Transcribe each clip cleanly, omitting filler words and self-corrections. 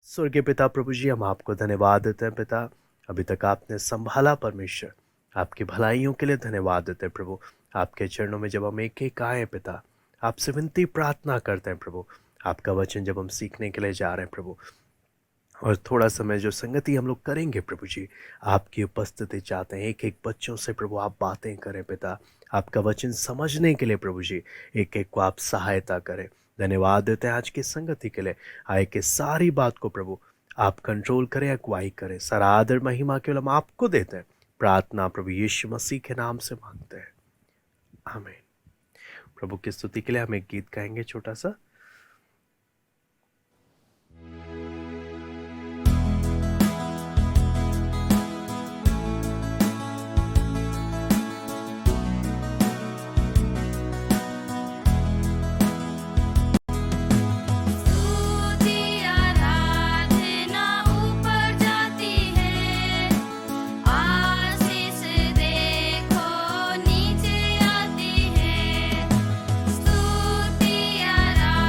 स्वर्गीय पिता प्रभु जी, हम आपको धन्यवाद देते हैं पिता। अभी तक आपने संभाला परमेश्वर, आपकी भलाइयों के लिए धन्यवाद देते हैं प्रभु। आपके चरणों में जब हम एक एक आए पिता, आपसे विनती प्रार्थना करते हैं प्रभु। आपका वचन जब हम सीखने के लिए जा रहे हैं प्रभु, और थोड़ा समय जो संगति हम लोग करेंगे प्रभु जी, आपकी उपस्थिति चाहते हैं। एक एक बच्चों से प्रभु आप बातें करें पिता, आपका वचन समझने के लिए प्रभु जी एक एक को आप सहायता करें। धन्यवाद देते हैं आज की संगति के लिए। आए के सारी बात को प्रभु आप कंट्रोल करें, अगुवाई करें। सारा आदर महिमा केवल हम आपको देते हैं। प्रार्थना प्रभु यीशु मसीह के नाम से मांगते हैं, आमीन। प्रभु की स्तुति के लिए हम एक गीत गाएंगे छोटा सा। स्तुति आराधना ऊपर जाती है, आशीष देखो नीचे आती है। स्तुति आराधना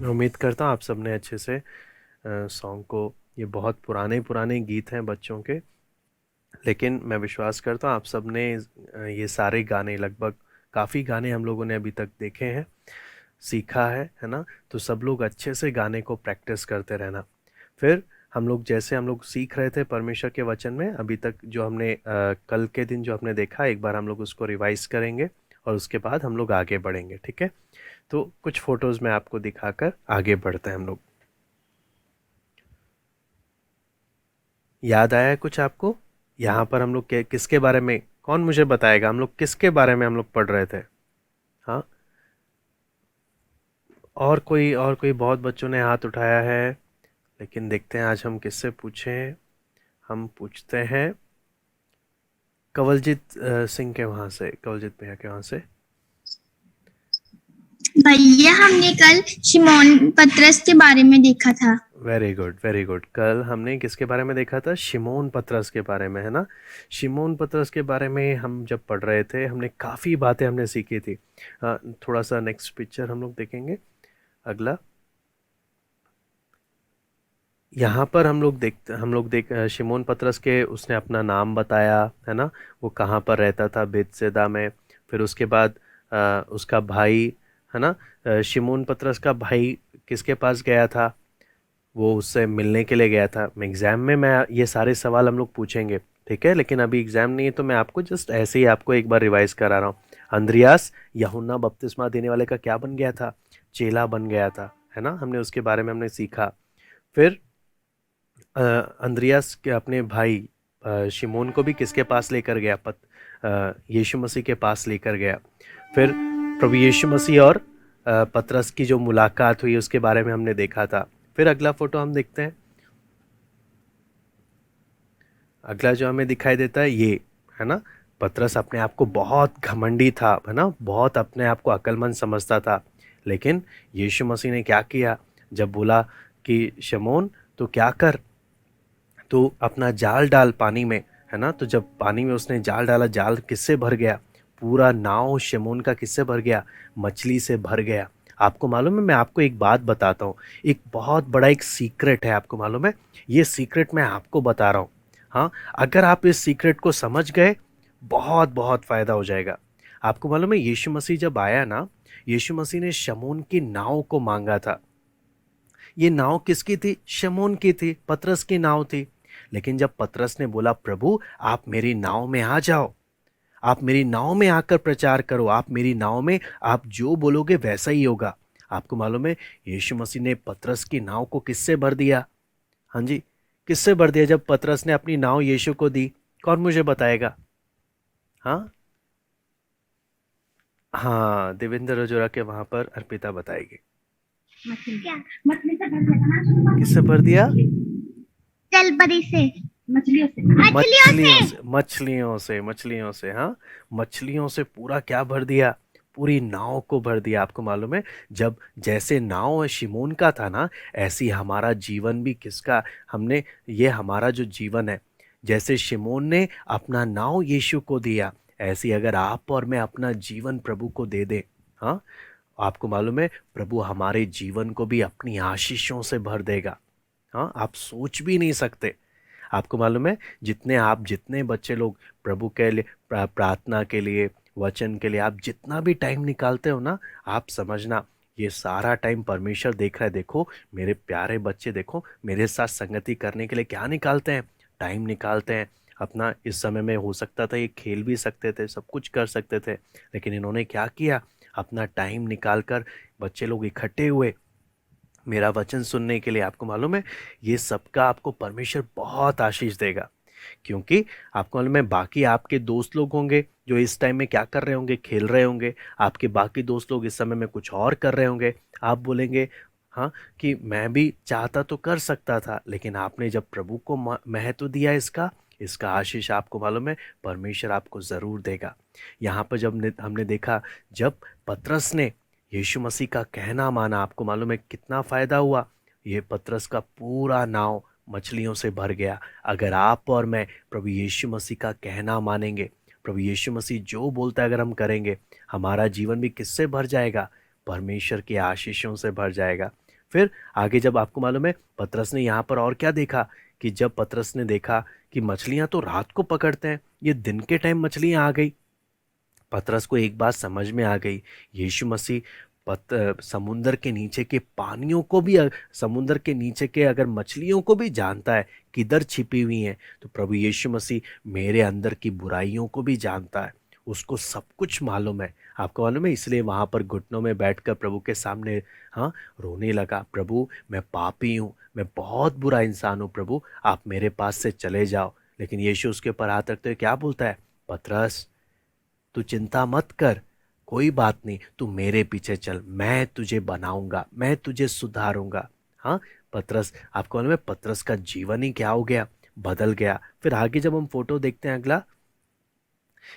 मैं उम्मीद करता हूँ आप सबने अच्छे से सॉन्ग को, ये बहुत पुराने पुराने गीत हैं बच्चों के, लेकिन मैं विश्वास करता हूँ आप सबने ये सारे गाने, लगभग काफ़ी गाने हम लोगों ने अभी तक देखे हैं, सीखा है ना। तो सब लोग अच्छे से गाने को प्रैक्टिस करते रहना। फिर हम लोग जैसे हम लोग सीख रहे थे परमेश्वर के वचन में, अभी तक जो हमने कल के दिन जो हमने देखा, एक बार हम लोग उसको रिवाइज करेंगे और उसके बाद हम लोग आगे बढ़ेंगे, ठीक है। तो कुछ फोटोज़ में आपको दिखाकर आगे बढ़ते हैं हम लोग। याद आया है कुछ आपको? यहाँ पर हम लोग किसके बारे में, कौन मुझे बताएगा हम लोग किसके बारे में हम लोग पढ़ रहे थे? हाँ, और कोई बहुत बच्चों ने हाथ उठाया है, लेकिन देखते हैं आज हम किससे पूछें। हम पूछते हैं कवलजीत सिंह के वहाँ से, कवलजीत भैया के वहाँ से। भैया हमने कल शिमोन पतरस के बारे में देखा था। Very good very good. कल हमने किसके बारे में देखा था? शिमोन पतरस के बारे में, है ना। शिमोन पतरस के बारे में हम जब पढ़ रहे थे, हमने काफ़ी बातें हमने सीखी थी। थोड़ा सा नेक्स्ट पिक्चर हम लोग देखेंगे, अगला। यहाँ पर हम लोग देख शिमोन पतरस के, उसने अपना नाम बताया, है ना। वो कहाँ पर रहता था, बेतसैदा में। फिर उसके बाद उसका भाई, है ना, शिमोन पतरस का भाई किसके पास गया था? वो उससे मिलने के लिए गया था। मैं एग्ज़ाम में मैं ये सारे सवाल हम लोग पूछेंगे, ठीक है, लेकिन अभी एग्ज़ाम नहीं है, तो मैं आपको जस्ट ऐसे ही आपको एक बार रिवाइज करा रहा हूँ। अंद्रियास यूहन्ना बपतिस्मा देने वाले का क्या बन गया था? चेला बन गया था, है ना। हमने उसके बारे में हमने सीखा। फिर अंद्रियास के अपने भाई शिमोन को भी किसके पास लेकर गया? यीशु मसीह के पास लेकर गया। फिर प्रभु यीशु मसीह और पतरस की जो मुलाकात हुई उसके बारे में हमने देखा था। फिर अगला फोटो हम देखते हैं। अगला जो हमें दिखाई देता है ये, है ना। पतरस अपने आप को बहुत घमंडी था, है ना, बहुत अपने आप को अक्लमंद समझता था। लेकिन यीशु मसीह ने क्या किया? जब बोला कि शमौन तो क्या कर, तो अपना जाल डाल पानी में, है ना। तो जब पानी में उसने जाल डाला, जाल किससे भर गया? पूरा नाव शमौन का किससे भर गया? मछली से भर गया। आपको मालूम है, मैं आपको एक बात बताता हूँ, एक बहुत बड़ा एक सीक्रेट है, आपको मालूम है? ये सीक्रेट मैं आपको बता रहा हूँ। हाँ, अगर आप इस सीक्रेट को समझ गए, बहुत बहुत फ़ायदा हो जाएगा। आपको मालूम है, यीशु मसीह जब आया ना, यीशु मसीह ने शमौन की नाव को मांगा था। ये नाव किसकी थी? शमौन की थी, पतरस की नाव थी। लेकिन जब पतरस ने बोला, प्रभु आप मेरी नाव में आ जाओ, आप मेरी नाव में आकर प्रचार करो, आप मेरी नाव में आप जो बोलोगे वैसा ही होगा। आपको मालूम है, यीशु मसीह ने पतरस की नाव को किससे भर दिया? हाँ जी, किससे भर दिया जब पतरस ने अपनी नाव यीशु को दी? कौन मुझे बताएगा? हाँ हाँ, देवेंद्र रजोरा के वहां पर अर्पिता बताएगी। किससे भर दिया? जलपरी से, मछलियों से, मछलियों से। हाँ, मछलियों से पूरा क्या भर दिया? पूरी नाव को भर दिया। आपको मालूम है, जब जैसे नाव शिमोन का था ना, ऐसी हमारा जीवन भी किसका? हमने, ये हमारा जो जीवन है, जैसे शिमोन ने अपना नाव यीशु को दिया, ऐसी अगर आप और मैं अपना जीवन प्रभु को दे दे, हाँ, आपको मालूम है, प्रभु हमारे जीवन को भी अपनी आशीषों से भर देगा। हाँ, आप सोच भी नहीं सकते। आपको मालूम है, जितने बच्चे लोग प्रभु के लिए प्रार्थना के लिए, वचन के लिए आप जितना भी टाइम निकालते हो ना, आप समझना ये सारा टाइम परमेश्वर देख रहा है। देखो मेरे प्यारे बच्चे, देखो मेरे साथ संगति करने के लिए क्या निकालते हैं, टाइम निकालते हैं अपना। इस समय में हो सकता था ये खेल भी सकते थे, सब कुछ कर सकते थे, लेकिन इन्होंने क्या किया? अपना टाइम निकाल कर बच्चे लोग इकट्ठे हुए मेरा वचन सुनने के लिए। आपको मालूम है, ये सबका आपको परमेश्वर बहुत आशीष देगा, क्योंकि आपको मालूम है, बाकी आपके दोस्त लोग होंगे जो इस टाइम में क्या कर रहे होंगे? खेल रहे होंगे। आपके बाकी दोस्त लोग इस समय में कुछ और कर रहे होंगे। आप बोलेंगे हाँ कि मैं भी चाहता तो कर सकता था, लेकिन आपने जब प्रभु को महत्व दिया, इसका आशीष आपको मालूम है परमेश्वर आपको ज़रूर देगा। यहाँ पर जब हमने देखा, जब पतरस ने यीशु मसीह का कहना माना, आपको मालूम है कितना फ़ायदा हुआ? ये पतरस का पूरा नाव मछलियों से भर गया। अगर आप और मैं प्रभु यीशु मसीह का कहना मानेंगे, प्रभु यीशु मसीह जो बोलता है अगर हम करेंगे, हमारा जीवन भी किससे भर जाएगा? परमेश्वर के आशीषों से भर जाएगा। फिर आगे जब आपको मालूम है पतरस ने यहाँ पर और क्या देखा कि जब पतरस ने देखा कि मछलियां तो रात को पकड़ते हैं, ये दिन के टाइम मछलियां आ गई। पतरस को एक बात समझ में आ गई, यीशु मसीह समुंदर के नीचे के पानियों को भी, समुंदर के नीचे के अगर मछलियों को भी जानता है किधर छिपी हुई हैं, तो प्रभु यीशु मसीह मेरे अंदर की बुराइयों को भी जानता है, उसको सब कुछ मालूम है। आपको मालूम है, इसलिए वहाँ पर घुटनों में बैठकर प्रभु के सामने रोने लगा, प्रभु मैं पापी हूँ, मैं बहुत बुरा इंसान हूँ, प्रभु आप मेरे पास से चले जाओ। लेकिन यीशु उसके ऊपर हाथ रखते हुए क्या बोलता है, पतरस तू चिंता मत कर, कोई बात नहीं, तू मेरे पीछे चल, मैं तुझे बनाऊंगा, मैं तुझे सुधारूंगा। हाँ, पतरस, आपको मालूम है पतरस का जीवन ही क्या हो गया, बदल गया। फिर आगे जब हम फोटो देखते हैं अगला,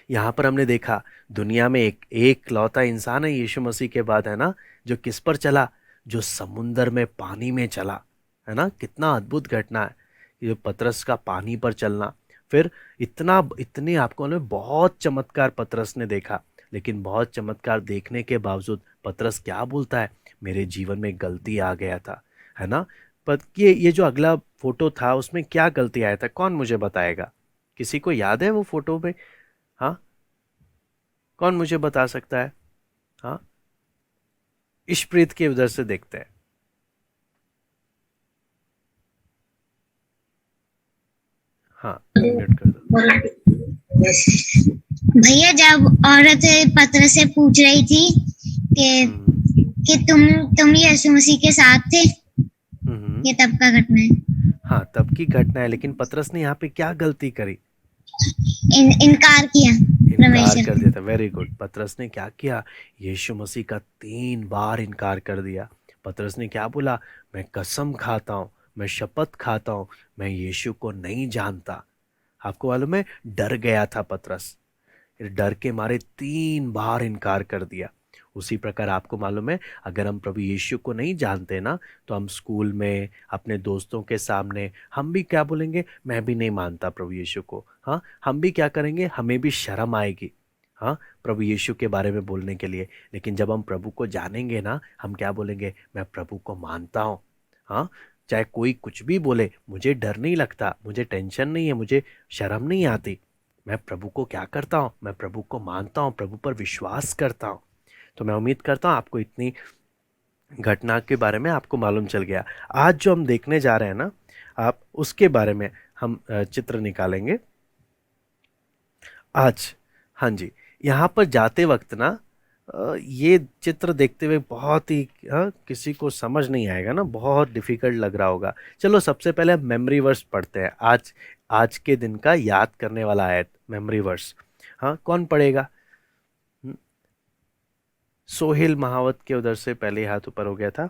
यहाँ पर हमने देखा दुनिया में एक लौता इंसान है यीशु मसीह के बाद, है ना, जो किस पर चला, जो समुंदर में पानी में चला, है ना। कितना अद्भुत घटना है ये पतरस का पानी पर चलना। फिर इतने आपको मालूम है बहुत चमत्कार पतरस ने देखा, लेकिन बहुत चमत्कार देखने के बावजूद पतरस क्या बोलता है, मेरे जीवन में गलती आ गया था, है ना। पर ये जो अगला फोटो था उसमें क्या गलती आया था, कौन मुझे बताएगा, किसी को याद है वो फोटो में? हाँ, कौन मुझे बता सकता है? हाँ, इशप्रीत के उधर से देखते हैं। हाँ, म्यूट कर दो। भैया जब औरत पतरस से पूछ रही थी कि तुम यीशु मसीह के साथ थे, ये तब का घटना है। हाँ, तब की घटना है, लेकिन पतरस ने यहाँ पे क्या गलती करी, इनकार किया, इनकार कर दिया था। Very good. पतरस ने क्या किया, यीशु मसीह का 3 बार इनकार कर दिया। पतरस ने क्या बोला, मैं कसम खाता हूँ, मैं शपथ खाता हूँ, मैं यीशु को नहीं जानता। आपको मालूम है, डर गया था पतरस, डर के मारे 3 बार इनकार कर दिया। उसी प्रकार आपको मालूम है, अगर हम प्रभु यीशु को नहीं जानते ना, तो हम स्कूल में अपने दोस्तों के सामने हम भी क्या बोलेंगे, मैं भी नहीं मानता प्रभु यीशु को। हाँ, हम भी क्या करेंगे, हमें भी शर्म आएगी, हाँ, प्रभु यीशु के बारे में बोलने के लिए। लेकिन जब हम प्रभु को जानेंगे ना, हम क्या बोलेंगे, मैं प्रभु को मानता हूँ। हाँ, चाहे कोई कुछ भी बोले, मुझे डर नहीं लगता, मुझे टेंशन नहीं है, मुझे शर्म नहीं आती। मैं प्रभु को क्या करता हूँ, मैं प्रभु को मानता हूँ, प्रभु पर विश्वास करता हूँ। तो मैं उम्मीद करता हूँ आपको इतनी घटना के बारे में आपको मालूम चल गया। आज जो हम देखने जा रहे हैं ना, आप उसके बारे में हम चित्र निकालेंगे आज। हाँ जी, यहाँ पर जाते वक्त ना ये चित्र देखते हुए बहुत ही किसी को समझ नहीं आएगा ना, बहुत डिफ़िकल्ट लग रहा होगा। चलो सबसे पहले हम मेमोरी वर्स पढ़ते हैं, आज के दिन का याद करने वाला आयत, मेमोरी वर्स। हाँ, कौन पढ़ेगा? सोहेल महावत के उधर से पहले हाथ ऊपर हो गया था।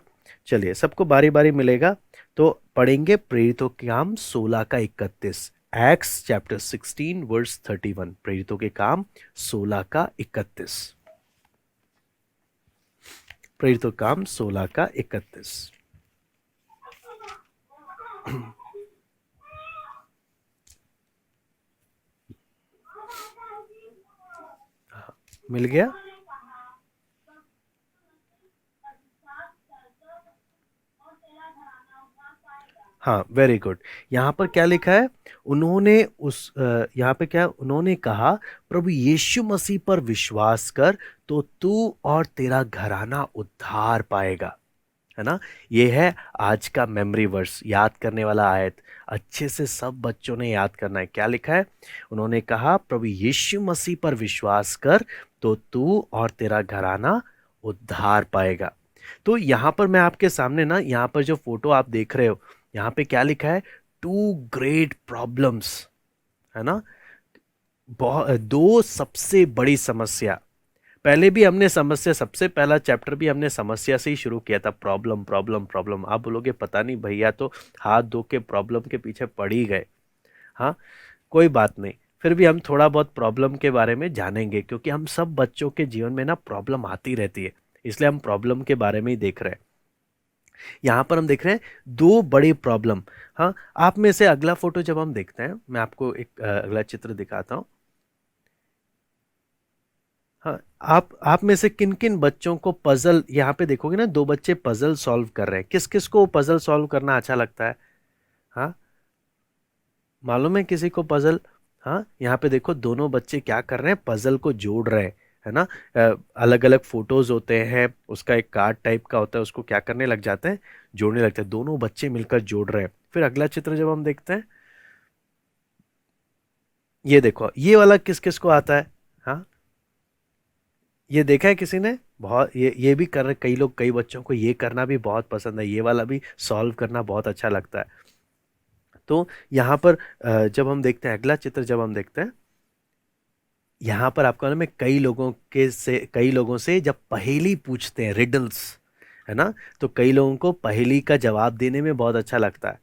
चलिए, सबको बारी बारी मिलेगा तो पढ़ेंगे। प्रेरितों के काम 16 का 31, एक्ट्स चैप्टर 16 वर्स 31। प्रेरितों के काम 16 का 31। प्रेरितों के काम 16 का 31। मिल गया? हाँ, वेरी गुड। यहाँ पर क्या लिखा है, उन्होंने यहाँ पे क्या, उन्होंने कहा प्रभु यीशु मसीह पर विश्वास कर तो तू और तेरा घराना उद्धार पाएगा, है ना। ये है आज का मेमोरी वर्स, याद करने वाला आयत। अच्छे से सब बच्चों ने याद करना है। क्या लिखा है, उन्होंने कहा प्रभु यीशु मसीह पर विश्वास कर तो तू और तेरा घराना उद्धार पाएगा। तो यहाँ पर मैं आपके सामने ना, यहाँ पर जो फोटो आप देख रहे हो, यहाँ पे क्या लिखा है, 2 ग्रेट प्रॉब्लम्स, है ना। 2 सबसे बड़ी समस्या। पहले भी हमने समस्या, सबसे पहला चैप्टर भी हमने समस्या से ही शुरू किया था, प्रॉब्लम प्रॉब्लम प्रॉब्लम। आप बोलोगे पता नहीं भैया तो हाथ धो के प्रॉब्लम के पीछे पड़ ही गए। हाँ, कोई बात नहीं, फिर भी हम थोड़ा बहुत प्रॉब्लम के बारे में जानेंगे, क्योंकि हम सब बच्चों के जीवन में ना प्रॉब्लम आती रहती है, इसलिए हम प्रॉब्लम के बारे में ही देख रहे हैं। यहाँ पर हम देख रहे हैं 2 बड़ी प्रॉब्लम। हाँ, आप में से अगला फोटो जब हम देखते हैं, मैं आपको एक अगला चित्र दिखाता हूँ। हाँ, आप में से किन किन बच्चों को पजल, यहाँ पे देखोगे ना 2 बच्चे पजल सॉल्व कर रहे हैं, किस किस को पजल सॉल्व करना अच्छा लगता है? हाँ, मालूम है किसी को पजल? हाँ, यहाँ पे देखो दोनों बच्चे क्या कर रहे हैं, पजल को जोड़ रहे हैं, है ना? अलग अलग फोटोज होते हैं, उसका एक कार्ड टाइप का होता है, उसको क्या करने लग जाते हैं, जोड़ने लगते हैं। दोनों बच्चे मिलकर जोड़ रहे हैं। फिर अगला चित्र जब हम देखते हैं, ये देखो ये वाला किस किस को आता है? हाँ, ये देखा है किसी ने? बहुत ये भी कर रहे, कई लोग, कई बच्चों को ये करना भी बहुत पसंद है, ये वाला भी सॉल्व करना बहुत अच्छा लगता है। तो यहाँ पर जब हम देखते हैं अगला चित्र, जब हम देखते हैं यहाँ पर आपको मालूम है कई लोगों से जब पहेली पूछते हैं, रिडल्स, है ना, तो कई लोगों को पहेली का जवाब देने में बहुत अच्छा लगता है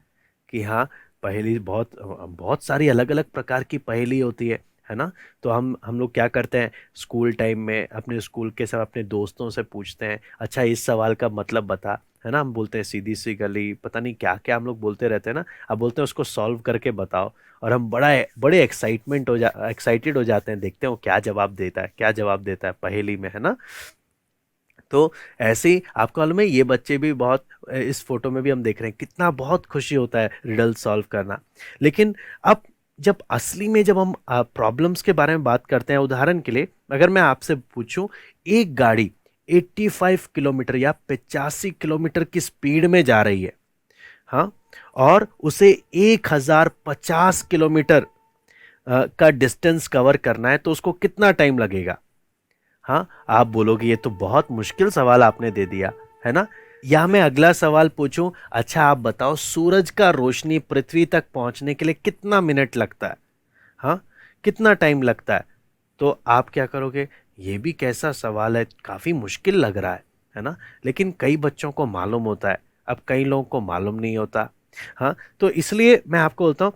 कि हाँ, पहेली बहुत बहुत सारी अलग अलग प्रकार की पहेली होती है ना? तो हम लोग क्या करते हैं, स्कूल टाइम में अपने स्कूल के सब अपने दोस्तों से पूछते हैं, अच्छा इस सवाल का मतलब बता, है ना? हम बोलते हैं सीधी सी गली, पता नहीं क्या क्या हम लोग बोलते रहते हैं ना। अब बोलते हैं उसको सॉल्व करके बताओ, और हम बड़े एक्साइटेड हो जाते हैं, देखते हैं वो क्या जवाब देता है, क्या जवाब देता है पहेली में, है ना? तो ऐसे ही आपको मालूम है ये बच्चे भी बहुत, इस फोटो में भी हम देख रहे हैं कितना बहुत खुशी होता है रिडल सॉल्व करना। लेकिन अब जब असली में जब हम प्रॉब्लम्स के बारे में बात करते हैं, उदाहरण के लिए अगर मैं आपसे पूछूं, एक गाड़ी 85 किलोमीटर या 85 किलोमीटर की स्पीड में जा रही है, हाँ, और उसे 1050 किलोमीटर का डिस्टेंस कवर करना है, तो उसको कितना टाइम लगेगा? हाँ, आप बोलोगे ये तो बहुत मुश्किल सवाल आपने दे दिया, है ना? या मैं अगला सवाल पूछूं, अच्छा आप बताओ सूरज का रोशनी पृथ्वी तक पहुंचने के लिए कितना मिनट लगता है? हाँ, कितना टाइम लगता है? तो आप क्या करोगे? ये भी कैसा सवाल है, काफी मुश्किल लग रहा है ना? लेकिन कई बच्चों को मालूम होता है, अब कई लोगों को मालूम नहीं होता। हाँ, तो इसलिए मैं आपको बोलता हूँ,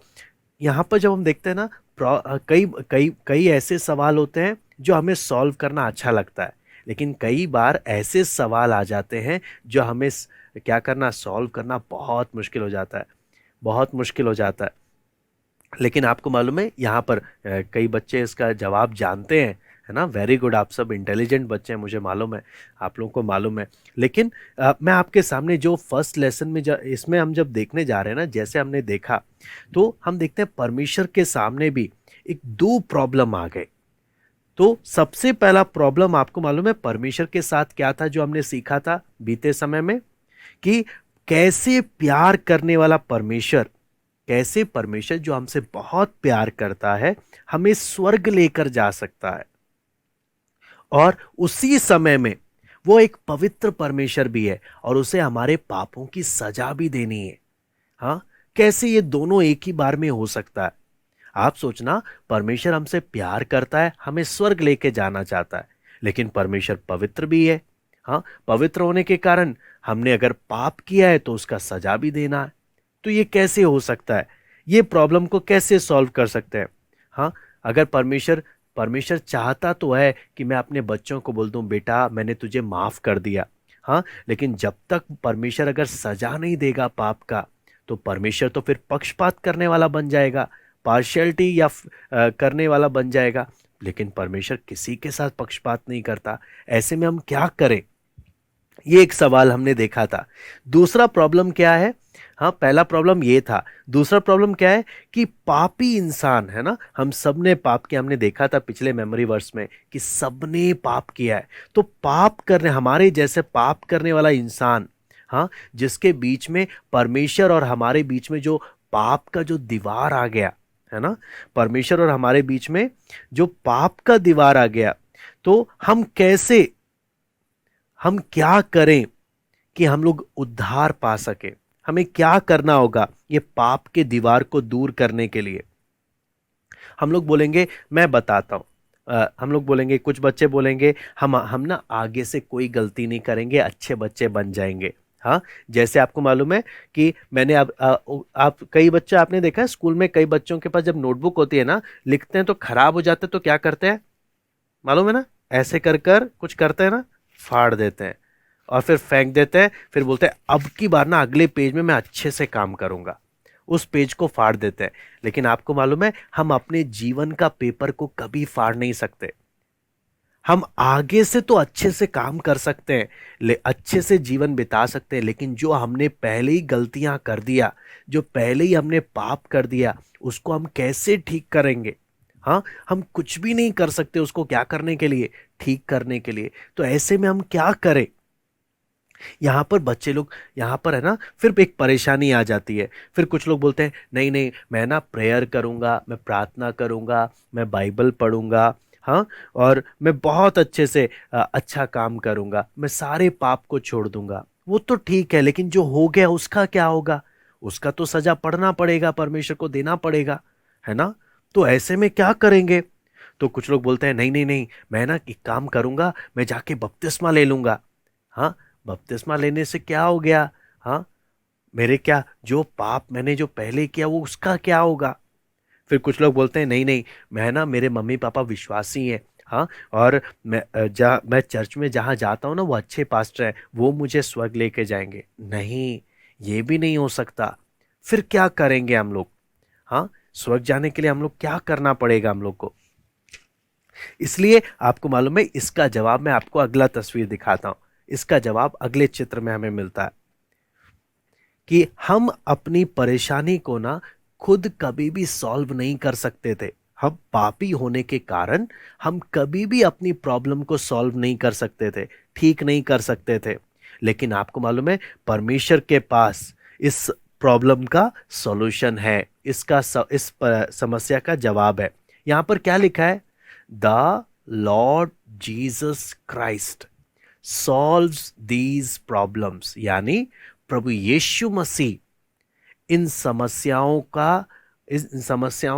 यहाँ पर जब हम देखते हैं ना, कई कई कई ऐसे सवाल होते हैं जो हमें सॉल्व करना अच्छा लगता है, लेकिन कई बार ऐसे सवाल आ जाते हैं जो हमें क्या करना, सॉल्व करना बहुत मुश्किल हो जाता है, बहुत मुश्किल हो जाता है। लेकिन आपको मालूम है यहाँ पर कई बच्चे इसका जवाब जानते हैं, है ना? वेरी गुड, आप सब इंटेलिजेंट बच्चे हैं, मुझे मालूम है, आप लोगों को मालूम है। लेकिन मैं आपके सामने जो फर्स्ट लेसन में इसमें हम जब देखने जा रहे हैं ना, जैसे हमने देखा, तो हम देखते हैं परमेश्वर के सामने भी एक 2 प्रॉब्लम आ गए। तो सबसे पहला प्रॉब्लम आपको मालूम है परमेश्वर के साथ क्या था, जो हमने सीखा था बीते समय में, कि कैसे प्यार करने वाला परमेश्वर, कैसे परमेश्वर जो हमसे बहुत प्यार करता है हमें स्वर्ग लेकर जा सकता है, और उसी समय में वो एक पवित्र परमेश्वर भी है और उसे हमारे पापों की सजा भी देनी है। हाँ, कैसे ये दोनों एक ही बार में हो सकता है? आप सोचना, परमेश्वर हमसे प्यार करता है, हमें स्वर्ग लेके जाना चाहता है, लेकिन परमेश्वर पवित्र भी है। हाँ, पवित्र होने के कारण हमने अगर पाप किया है तो उसका सजा भी देना है। तो ये कैसे हो सकता है? ये प्रॉब्लम को कैसे सॉल्व कर सकते हैं? हाँ, अगर परमेश्वर परमेश्वर चाहता तो है कि मैं अपने बच्चों को बोल दूं, बेटा मैंने तुझे माफ कर दिया, हाँ, लेकिन जब तक परमेश्वर अगर सजा नहीं देगा पाप का, तो परमेश्वर तो फिर पक्षपात करने वाला बन जाएगा, पार्शियलिटी या करने वाला बन जाएगा। लेकिन परमेश्वर किसी के साथ पक्षपात नहीं करता। ऐसे में हम क्या करें? ये एक सवाल हमने देखा था। दूसरा प्रॉब्लम क्या है? हाँ, पहला प्रॉब्लम ये था। दूसरा प्रॉब्लम क्या है कि पापी इंसान, है ना, हम सब ने पाप किया। हमने देखा था पिछले मेमोरी वर्स में कि सबने पाप किया है। तो पाप करने, हमारे जैसे पाप करने वाला इंसान, हाँ, जिसके बीच में परमेश्वर और हमारे बीच में जो पाप का जो दीवार आ गया, है ना, परमेश्वर और हमारे बीच में जो पाप का दीवार आ गया, तो हम क्या करें कि हम लोग उद्धार पा सके? हमें क्या करना होगा ये पाप के दीवार को दूर करने के लिए? हम लोग बोलेंगे, मैं बताता हूं, हम लोग बोलेंगे, कुछ बच्चे बोलेंगे हम ना आगे से कोई गलती नहीं करेंगे, अच्छे बच्चे बन जाएंगे। हाँ, जैसे आपको मालूम है कि मैंने आप कई बच्चे आपने देखा है स्कूल में, कई बच्चों के पास जब नोटबुक होती है ना, लिखते हैं तो खराब हो जाते हैं, तो क्या करते हैं मालूम है ना? ऐसे कर कर कुछ करते हैं ना, फाड़ देते हैं और फिर फेंक देते हैं। फिर बोलते हैं अब की बार ना अगले पेज में मैं अच्छे से काम करूंगा, उस पेज को फाड़ देते हैं। लेकिन आपको मालूम है हम अपने जीवन का पेपर को कभी फाड़ नहीं सकते। हम आगे से तो अच्छे से काम कर सकते हैं, अच्छे से जीवन बिता सकते हैं, लेकिन जो हमने पहले ही गलतियां कर दिया, जो पहले ही हमने पाप कर दिया, उसको हम कैसे ठीक करेंगे? हाँ, हम कुछ भी नहीं कर सकते उसको क्या करने के लिए, ठीक करने के लिए। तो ऐसे में हम क्या करें? यहाँ पर बच्चे लोग, यहाँ पर है ना, फिर एक परेशानी आ जाती है। फिर कुछ लोग बोलते हैं नहीं नहीं, मैं ना प्रेयर करूँगा, मैं प्रार्थना करूँगा, मैं बाइबल पढ़ूंगा, हाँ, और मैं बहुत अच्छे से अच्छा काम करूँगा, मैं सारे पाप को छोड़ दूंगा। वो तो ठीक है, लेकिन जो हो गया उसका क्या होगा? उसका तो सजा पड़ना पड़ेगा, परमेश्वर को देना पड़ेगा, है ना? तो ऐसे में क्या करेंगे? तो कुछ लोग बोलते हैं नहीं नहीं नहीं, मैं ना एक काम करूँगा, मैं जाके बपतिस्मा ले लूँगा। हाँ, बपतिस्मा लेने से क्या हो गया? हाँ, मेरे क्या जो पाप मैंने जो पहले किया वो उसका क्या होगा? फिर कुछ लोग बोलते हैं नहीं नहीं, मैं ना, मेरे मम्मी पापा विश्वासी हैं, हाँ, और मैं चर्च में जहाँ जाता हूँ ना, वो अच्छे पास्टर हैं, वो मुझे स्वर्ग लेके जाएंगे। नहीं, ये भी नहीं हो सकता। फिर क्या करेंगे हम लोग? हाँ, स्वर्ग जाने के लिए हम लोग क्या करना पड़ेगा हम लोग को? इसलिए आपको मालूम है, इसका जवाब मैं आपको अगला तस्वीर दिखाता हूं। इसका जवाब अगले चित्र में हमें मिलता है कि हम अपनी परेशानी को ना खुद कभी भी सॉल्व नहीं कर सकते थे। हम पापी होने के कारण हम कभी भी अपनी प्रॉब्लम को सॉल्व नहीं कर सकते थे, ठीक नहीं कर सकते थे। लेकिन आपको मालूम है, परमेश्वर के पास इस प्रॉब्लम का सॉल्यूशन है, इस समस्या का जवाब है। यहां पर क्या लिखा है? The Lord Jesus Christ solves these problems, यानी प्रभु यीशु मसीह इन समस्याओं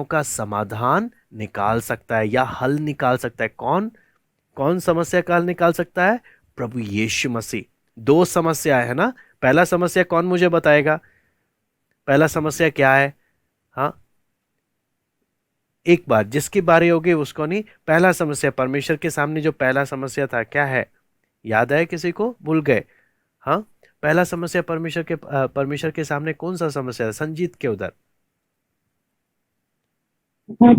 का समाधान निकाल सकता है या हल निकाल सकता है। कौन कौन समस्या का हल निकाल सकता है? प्रभु यीशु मसीह। दो समस्या है ना। पहला समस्या कौन मुझे बताएगा? पहला समस्या क्या है? हाँ, एक बार जिसकी बारी होगी उसको नहीं। पहला समस्या परमेश्वर के सामने जो पहला समस्या था क्या है? याद है किसी को? भूल गए? हाँ, पहला समस्या परमेश्वर के सामने कौन सा समस्या था? संजीत के उधर। और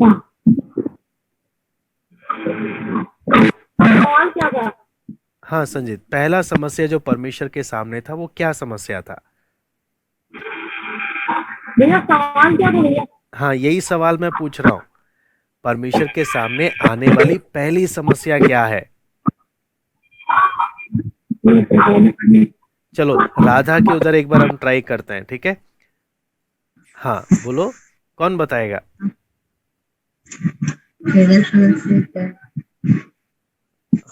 क्या था? हाँ संजीत, पहला समस्या जो परमेश्वर के सामने था वो क्या समस्या था? भैया सवाल क्या था भैया? हाँ, यही सवाल मैं पूछ रहा हूँ। परमेश्वर के सामने आने वाली पहली समस्या क्या है? चलो राधा के उधर एक बार हम ट्राई करते हैं, ठीक है? हाँ बोलो, कौन बताएगा?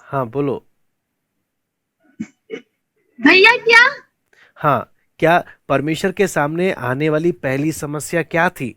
हाँ बोलो। भैया क्या? हाँ, क्या परमेश्वर के सामने आने वाली पहली समस्या क्या थी?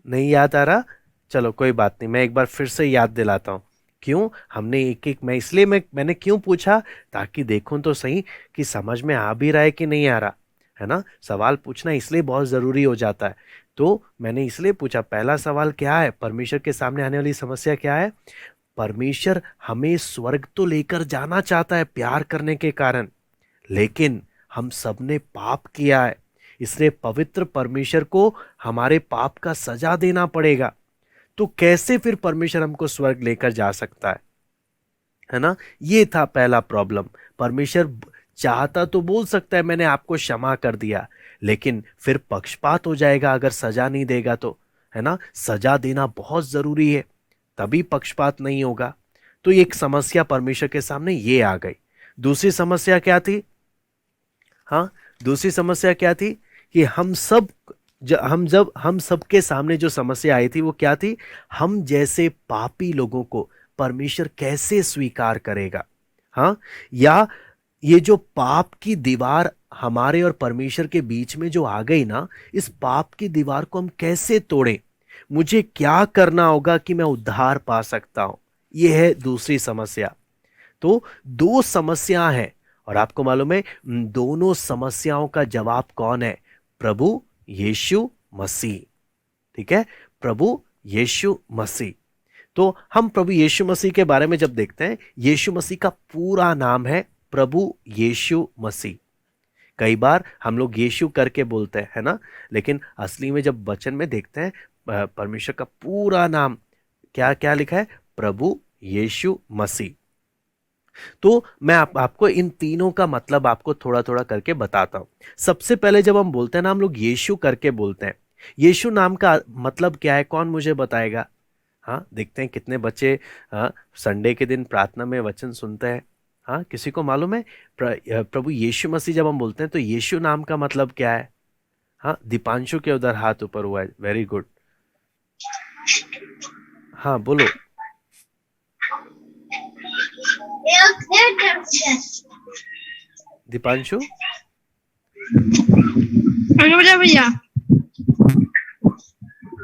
नहीं याद आ रहा? चलो कोई बात नहीं, मैं एक बार फिर से याद दिलाता हूँ। क्यों हमने एक एक, मैंने क्यों पूछा? ताकि देखूं तो सही कि समझ में आ भी रहा है कि नहीं आ रहा, है ना? सवाल पूछना इसलिए बहुत ज़रूरी हो जाता है। तो मैंने इसलिए पूछा, पहला सवाल क्या है? परमेश्वर के सामने आने वाली समस्या क्या है? परमेश्वर हमें स्वर्ग तो लेकर जाना चाहता है प्यार करने के कारण, लेकिन हम सब ने पाप किया है, इसलिए पवित्र परमेश्वर को हमारे पाप का सजा देना पड़ेगा। तो कैसे फिर परमेश्वर हमको स्वर्ग लेकर जा सकता है ना? ये था पहला प्रॉब्लम। परमेश्वर चाहता तो बोल सकता है मैंने आपको क्षमा कर दिया, लेकिन फिर पक्षपात हो जाएगा अगर सजा नहीं देगा तो, है ना? सजा देना बहुत जरूरी है, तभी पक्षपात नहीं होगा। तो एक समस्या परमेश्वर के सामने ये आ गई। दूसरी समस्या क्या थी? हाँ, दूसरी समस्या क्या थी कि हम सबके सामने जो समस्या आई थी वो क्या थी? हम जैसे पापी लोगों को परमेश्वर कैसे स्वीकार करेगा? हाँ, या ये जो पाप की दीवार हमारे और परमेश्वर के बीच में जो आ गई ना, इस पाप की दीवार को हम कैसे तोड़ें? मुझे क्या करना होगा कि मैं उद्धार पा सकता हूं? यह है दूसरी समस्या। तो दो समस्या हैं, और आपको मालूम है दोनों समस्याओं का जवाब कौन है? प्रभु यीशु मसीह। ठीक है, प्रभु यीशु मसीह। तो हम प्रभु यीशु मसीह के बारे में जब देखते हैं, यीशु मसीह का पूरा नाम है प्रभु यीशु मसीह। कई बार हम लोग यीशु करके बोलते हैं, है ना, लेकिन असली में जब वचन में देखते हैं परमेश्वर का पूरा नाम क्या क्या लिखा है, प्रभु यीशु मसीह। तो मैं आपको इन तीनों का मतलब आपको थोड़ा थोड़ा करके बताता हूं। सबसे पहले जब हम बोलते हैं ना, हम लोग यीशु करके बोलते हैं, यीशु नाम का मतलब क्या है, कौन मुझे बताएगा? हाँ, देखते हैं कितने बच्चे संडे के दिन प्रार्थना में वचन सुनते हैं। हाँ, किसी को मालूम है प्रभु यीशु मसीह जब हम बोलते हैं तो यीशु नाम का मतलब क्या है? हाँ, दीपांशु के उधर हाथ ऊपर हुआ है, वेरी गुड। हाँ बोलो। दीपांशु, भैया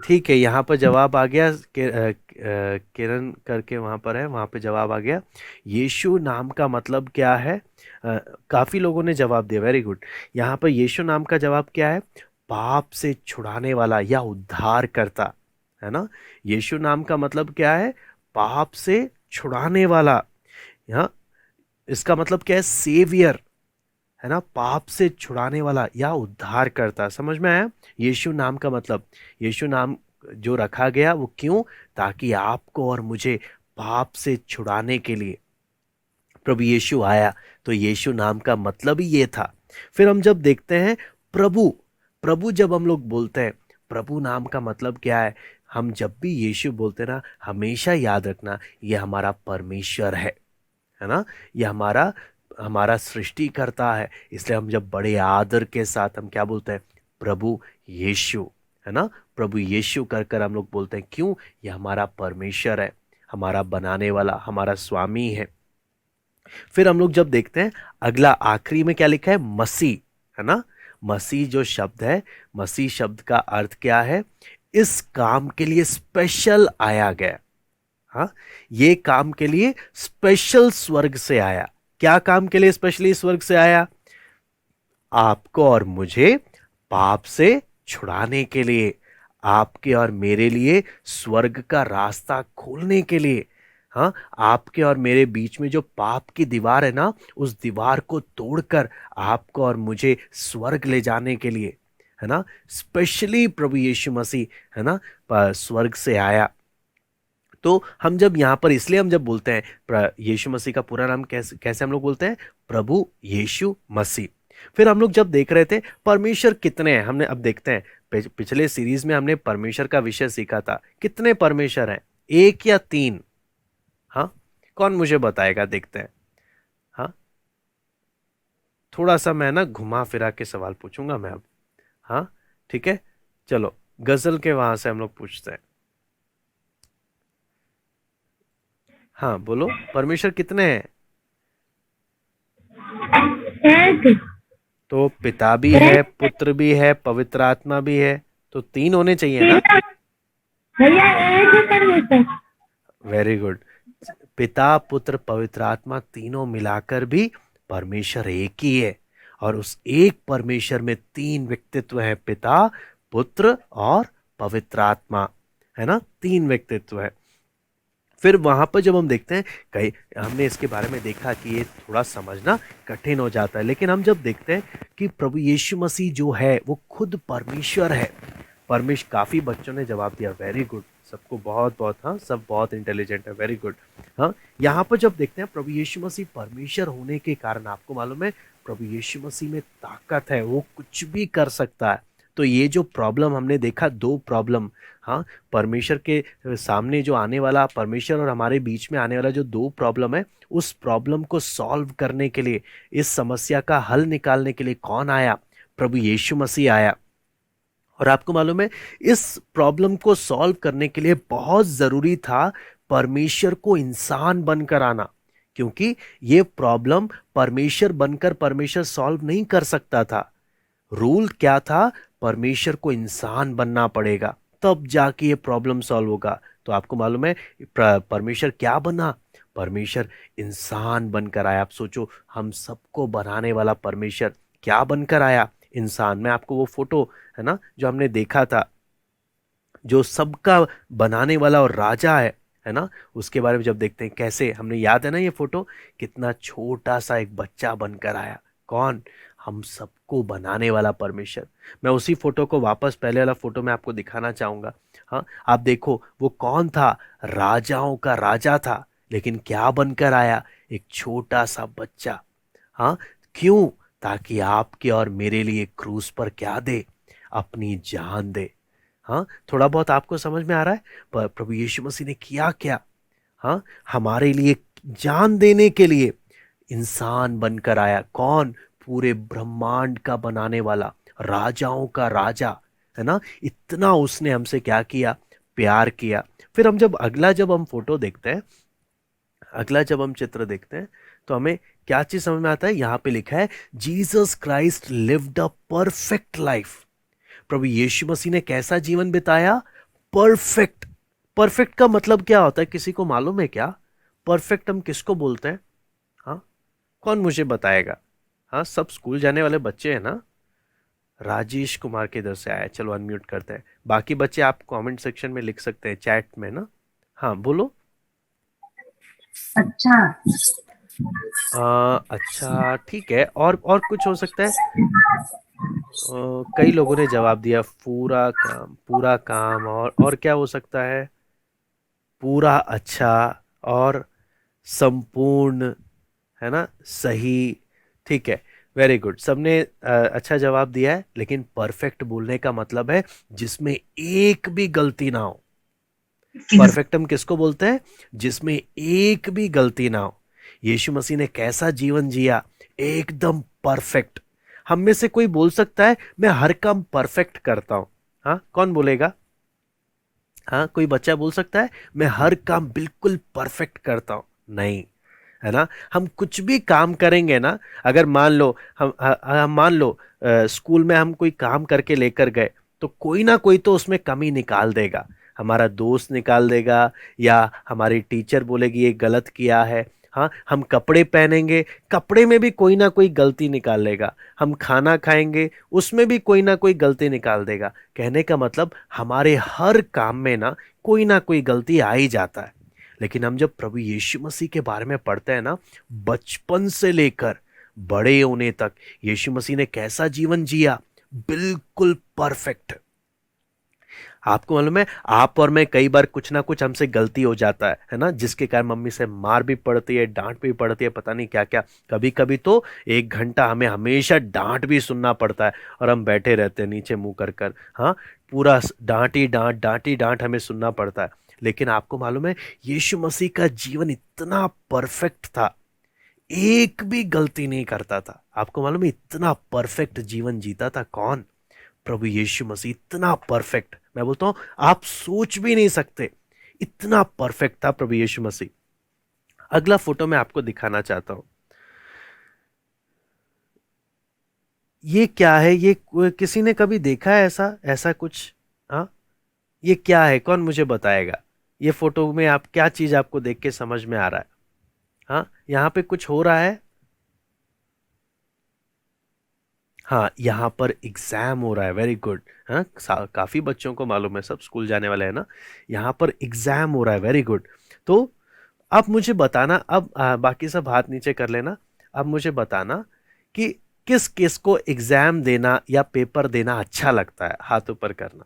ठीक है, यहाँ पर जवाब आ गया। किरण करके वहां पर है, वहां पे जवाब आ गया। यीशु नाम का मतलब क्या है? काफी लोगों ने जवाब दिया, वेरी गुड। यहाँ पर यीशु नाम का जवाब क्या है? पाप से छुड़ाने वाला या उद्धार करता, है ना। यीशु नाम का मतलब क्या है? पाप से छुड़ाने वाला। यहाँ इसका मतलब क्या है? सेवियर, है ना, पाप से छुड़ाने वाला या उद्धार करता। समझ में आया यीशु नाम का मतलब? यीशु नाम जो रखा गया वो क्यों? ताकि आपको और मुझे पाप से छुड़ाने के लिए प्रभु यीशु आया। तो यीशु नाम का मतलब ही ये था। फिर हम जब देखते हैं प्रभु, प्रभु जब हम लोग बोलते हैं, प्रभु नाम का मतलब क्या है? हम जब भी यीशु बोलते ना, हमेशा याद रखना ये हमारा परमेश्वर है ना, ये हमारा हमारा सृष्टि करता है। इसलिए हम जब बड़े आदर के साथ हम क्या बोलते हैं? प्रभु यीशु, है ना, प्रभु यीशु कर कर हम लोग बोलते हैं। क्यों? ये हमारा परमेश्वर है, हमारा बनाने वाला, हमारा स्वामी है। फिर हम लोग जब देखते हैं अगला आखिरी में क्या लिखा है? मसीह, है ना। मसीह जो शब्द है, मसीह शब्द का अर्थ क्या है? इस काम के लिए स्पेशल आया गया। हाँ, ये काम के लिए स्पेशल स्वर्ग से आया। क्या काम के लिए स्पेशली स्वर्ग से आया? आपको और मुझे पाप से छुड़ाने के लिए, आपके और मेरे लिए स्वर्ग का रास्ता खोलने के लिए। हाँ, आपके और मेरे बीच में जो पाप की दीवार है ना, उस दीवार को तोड़कर आपको और मुझे स्वर्ग ले जाने के लिए, है ना, स्पेशली प्रभु यीशु मसीह, है ना, स्वर्ग से आया। तो हम जब यहाँ पर, इसलिए हम जब बोलते हैं यीशु मसीह का पूरा नाम कैसे कैसे हम लोग बोलते हैं? प्रभु यीशु मसीह। फिर हम लोग जब देख रहे थे परमेश्वर कितने हैं, हमने अब देखते हैं पिछले सीरीज में हमने परमेश्वर का विषय सीखा था। कितने परमेश्वर हैं? एक या तीन? हाँ, कौन मुझे बताएगा? देखते हैं। हाँ, थोड़ा सा मैं ना घुमा फिरा के सवाल पूछूंगा मैं अब। हाँ ठीक है, चलो गजल के वहां से हम लोग पूछते हैं। हाँ बोलो, परमेश्वर कितने हैं? एक तो पिता भी है, पुत्र भी है, पवित्र आत्मा भी है, तो तीन होने चाहिए ना। भैया एक ही परमेश्वर। Very good. पिता, पुत्र, पवित्र आत्मा तीनों मिलाकर भी परमेश्वर एक ही है। और उस एक परमेश्वर में तीन व्यक्तित्व हैं, पिता, पुत्र और पवित्र आत्मा, है ना, तीन व्यक्तित्व है। फिर वहां पर जब हम देखते हैं, कई हमने इसके बारे में देखा कि ये थोड़ा समझना कठिन हो जाता है, लेकिन हम जब देखते हैं कि प्रभु यीशु मसीह जो है वो खुद परमेश्वर है। परमेश्वर, काफी बच्चों ने जवाब दिया, वेरी गुड, सबको बहुत बहुत, हाँ सब बहुत इंटेलिजेंट है, वेरी गुड। हाँ, यहाँ पर जब देखते हैं प्रभु यीशु मसीह परमेश्वर होने के कारण, आपको मालूम है प्रभु यीशु मसीह में ताकत है, वो कुछ भी कर सकता है। तो ये जो प्रॉब्लम हमने देखा, दो प्रॉब्लम, हाँ, परमेश्वर के सामने जो आने वाला, परमेश्वर और हमारे बीच में आने वाला जो दो प्रॉब्लम है, उस प्रॉब्लम को सॉल्व करने के लिए, इस समस्या का हल निकालने के लिए कौन आया? प्रभु यीशु मसीह आया। और आपको मालूम है इस प्रॉब्लम को सॉल्व करने के लिए बहुत जरूरी था परमेश्वर को इंसान बनकर आना, क्योंकि ये प्रॉब्लम परमेश्वर बनकर परमेश्वर सॉल्व नहीं कर सकता था। रूल क्या था? परमेश्वर को इंसान बनना पड़ेगा, तब जाके ये प्रॉब्लम सॉल्व होगा। तो आपको मालूम है परमेश्वर क्या बना? परमेश्वर इंसान बनकर आया। आप सोचो, हम सबको बनाने वाला परमेश्वर क्या बनकर आया? इंसान। मैं आपको वो फोटो, है ना, जो हमने देखा था, जो सबका बनाने वाला और राजा है ना, उसके बारे में जब देखते हैं कैसे, हमने याद है ना ये फोटो, कितना छोटा सा एक बच्चा बनकर आया। कौन? हम सबको बनाने वाला परमेश्वर। मैं उसी फोटो को वापस पहले वाला फोटो में आपको दिखाना चाहूंगा। हाँ, आप देखो वो कौन था? राजाओं का राजा था, लेकिन क्या बनकर आया? एक छोटा सा बच्चा। हाँ, क्यों? ताकि आपके और मेरे लिए क्रूस पर क्या दे? अपनी जान दे। हाँ, थोड़ा बहुत आपको समझ में आ रहा है? पर प्रभु यीशु मसीह ने किया क्या? हाँ, हमारे लिए जान देने के लिए इंसान बनकर आया। कौन? पूरे ब्रह्मांड का बनाने वाला, राजाओं का राजा, है ना? इतना उसने हमसे क्या किया? प्यार किया। फिर जब हम फोटो देखते हैं, अगला जब हम चित्र देखते हैं, तो हमें क्या चीज समझ में आता है? यहां पे लिखा है Jesus Christ lived a perfect life. प्रभु यीशु मसीह ने कैसा जीवन बिताया? परफेक्ट। परफेक्ट का मतलब क्या होता है? किसी को मालूम है क्या? परफेक्ट हम किसको बोलते हैं? हाँ, कौन मुझे बताएगा? हाँ, सब स्कूल जाने वाले बच्चे हैं ना? राजेश कुमार के इधर से आया, चलो अनम्यूट करते हैं। बाकी बच्चे आप कमेंट सेक्शन में लिख सकते हैं, चैट में ना। हाँ, बोलो। अच्छा। अच्छा, ठीक है। और कुछ हो सकता है? कई लोगों ने जवाब दिया पूरा काम, पूरा काम। और क्या हो सकता है? पूरा, अच्छा, और संपूर्ण, है ना? सही। ठीक है, वेरी गुड। सबने अच्छा जवाब दिया है। लेकिन परफेक्ट बोलने का मतलब है जिसमें एक भी गलती ना हो। परफेक्ट हम किसको बोलते हैं? जिसमें एक भी गलती ना हो। यीशु मसीह ने कैसा जीवन जिया? एकदम परफेक्ट। हम में से कोई बोल सकता है मैं हर काम परफेक्ट करता हूं? हाँ, कौन बोलेगा? हाँ, कोई बच्चा बोल सकता है मैं हर काम बिल्कुल परफेक्ट करता हूं? नहीं, है ना? हम कुछ भी काम करेंगे ना, अगर मान लो हम मान लो स्कूल में हम कोई काम करके लेकर गए, तो कोई ना कोई तो उसमें कमी निकाल देगा। हमारा दोस्त निकाल देगा, या हमारी टीचर बोलेगी ये गलत किया है। हाँ, हम कपड़े पहनेंगे, कपड़े में भी कोई ना कोई गलती निकाल लेगा। हम खाना खाएंगे, उसमें भी कोई ना कोई गलती निकाल देगा। कहने का मतलब हमारे हर काम में ना कोई गलती आ ही जाता है। लेकिन हम जब प्रभु यीशु मसीह के बारे में पढ़ते हैं ना, बचपन से लेकर बड़े होने तक यीशु मसीह ने कैसा जीवन जिया? बिल्कुल परफेक्ट। आपको मालूम है, आप और मैं कई बार कुछ ना कुछ हमसे गलती हो जाता है ना? जिसके कारण मम्मी से मार भी पड़ती है, डांट भी पड़ती है, पता नहीं क्या क्या। कभी कभी तो 1 घंटा हमें हमेशा डांट भी सुनना पड़ता है, और हम बैठे रहते हैं नीचे मुंह कर कर। हाँ, पूरा डांट ही डांट हमें सुनना पड़ता है। लेकिन आपको मालूम है, यीशु मसीह का जीवन इतना परफेक्ट था, एक भी गलती नहीं करता था। आपको मालूम है, इतना परफेक्ट जीवन जीता था कौन? प्रभु यीशु मसीह। इतना परफेक्ट, मैं बोलता हूं आप सोच भी नहीं सकते, इतना परफेक्ट था प्रभु यीशु मसीह। अगला फोटो मैं आपको दिखाना चाहता हूं। ये क्या है? ये किसी ने कभी देखा है ऐसा ऐसा कुछ? हाँ, ये क्या है? कौन मुझे बताएगा? ये फोटो में आप क्या चीज आपको देख के समझ में आ रहा है? हाँ, यहाँ पे कुछ हो रहा है। हाँ, यहाँ पर एग्जाम हो रहा है। Very good. हाँ, काफी बच्चों को मालूम है, सब स्कूल जाने वाले हैं ना। यहाँ पर एग्जाम हो रहा है। Very good. तो अब मुझे बताना, अब बाकी सब हाथ नीचे कर लेना। अब मुझे बताना कि किस किस को एग्जाम देना या पेपर देना अच्छा लगता है? हाथ ऊपर करना।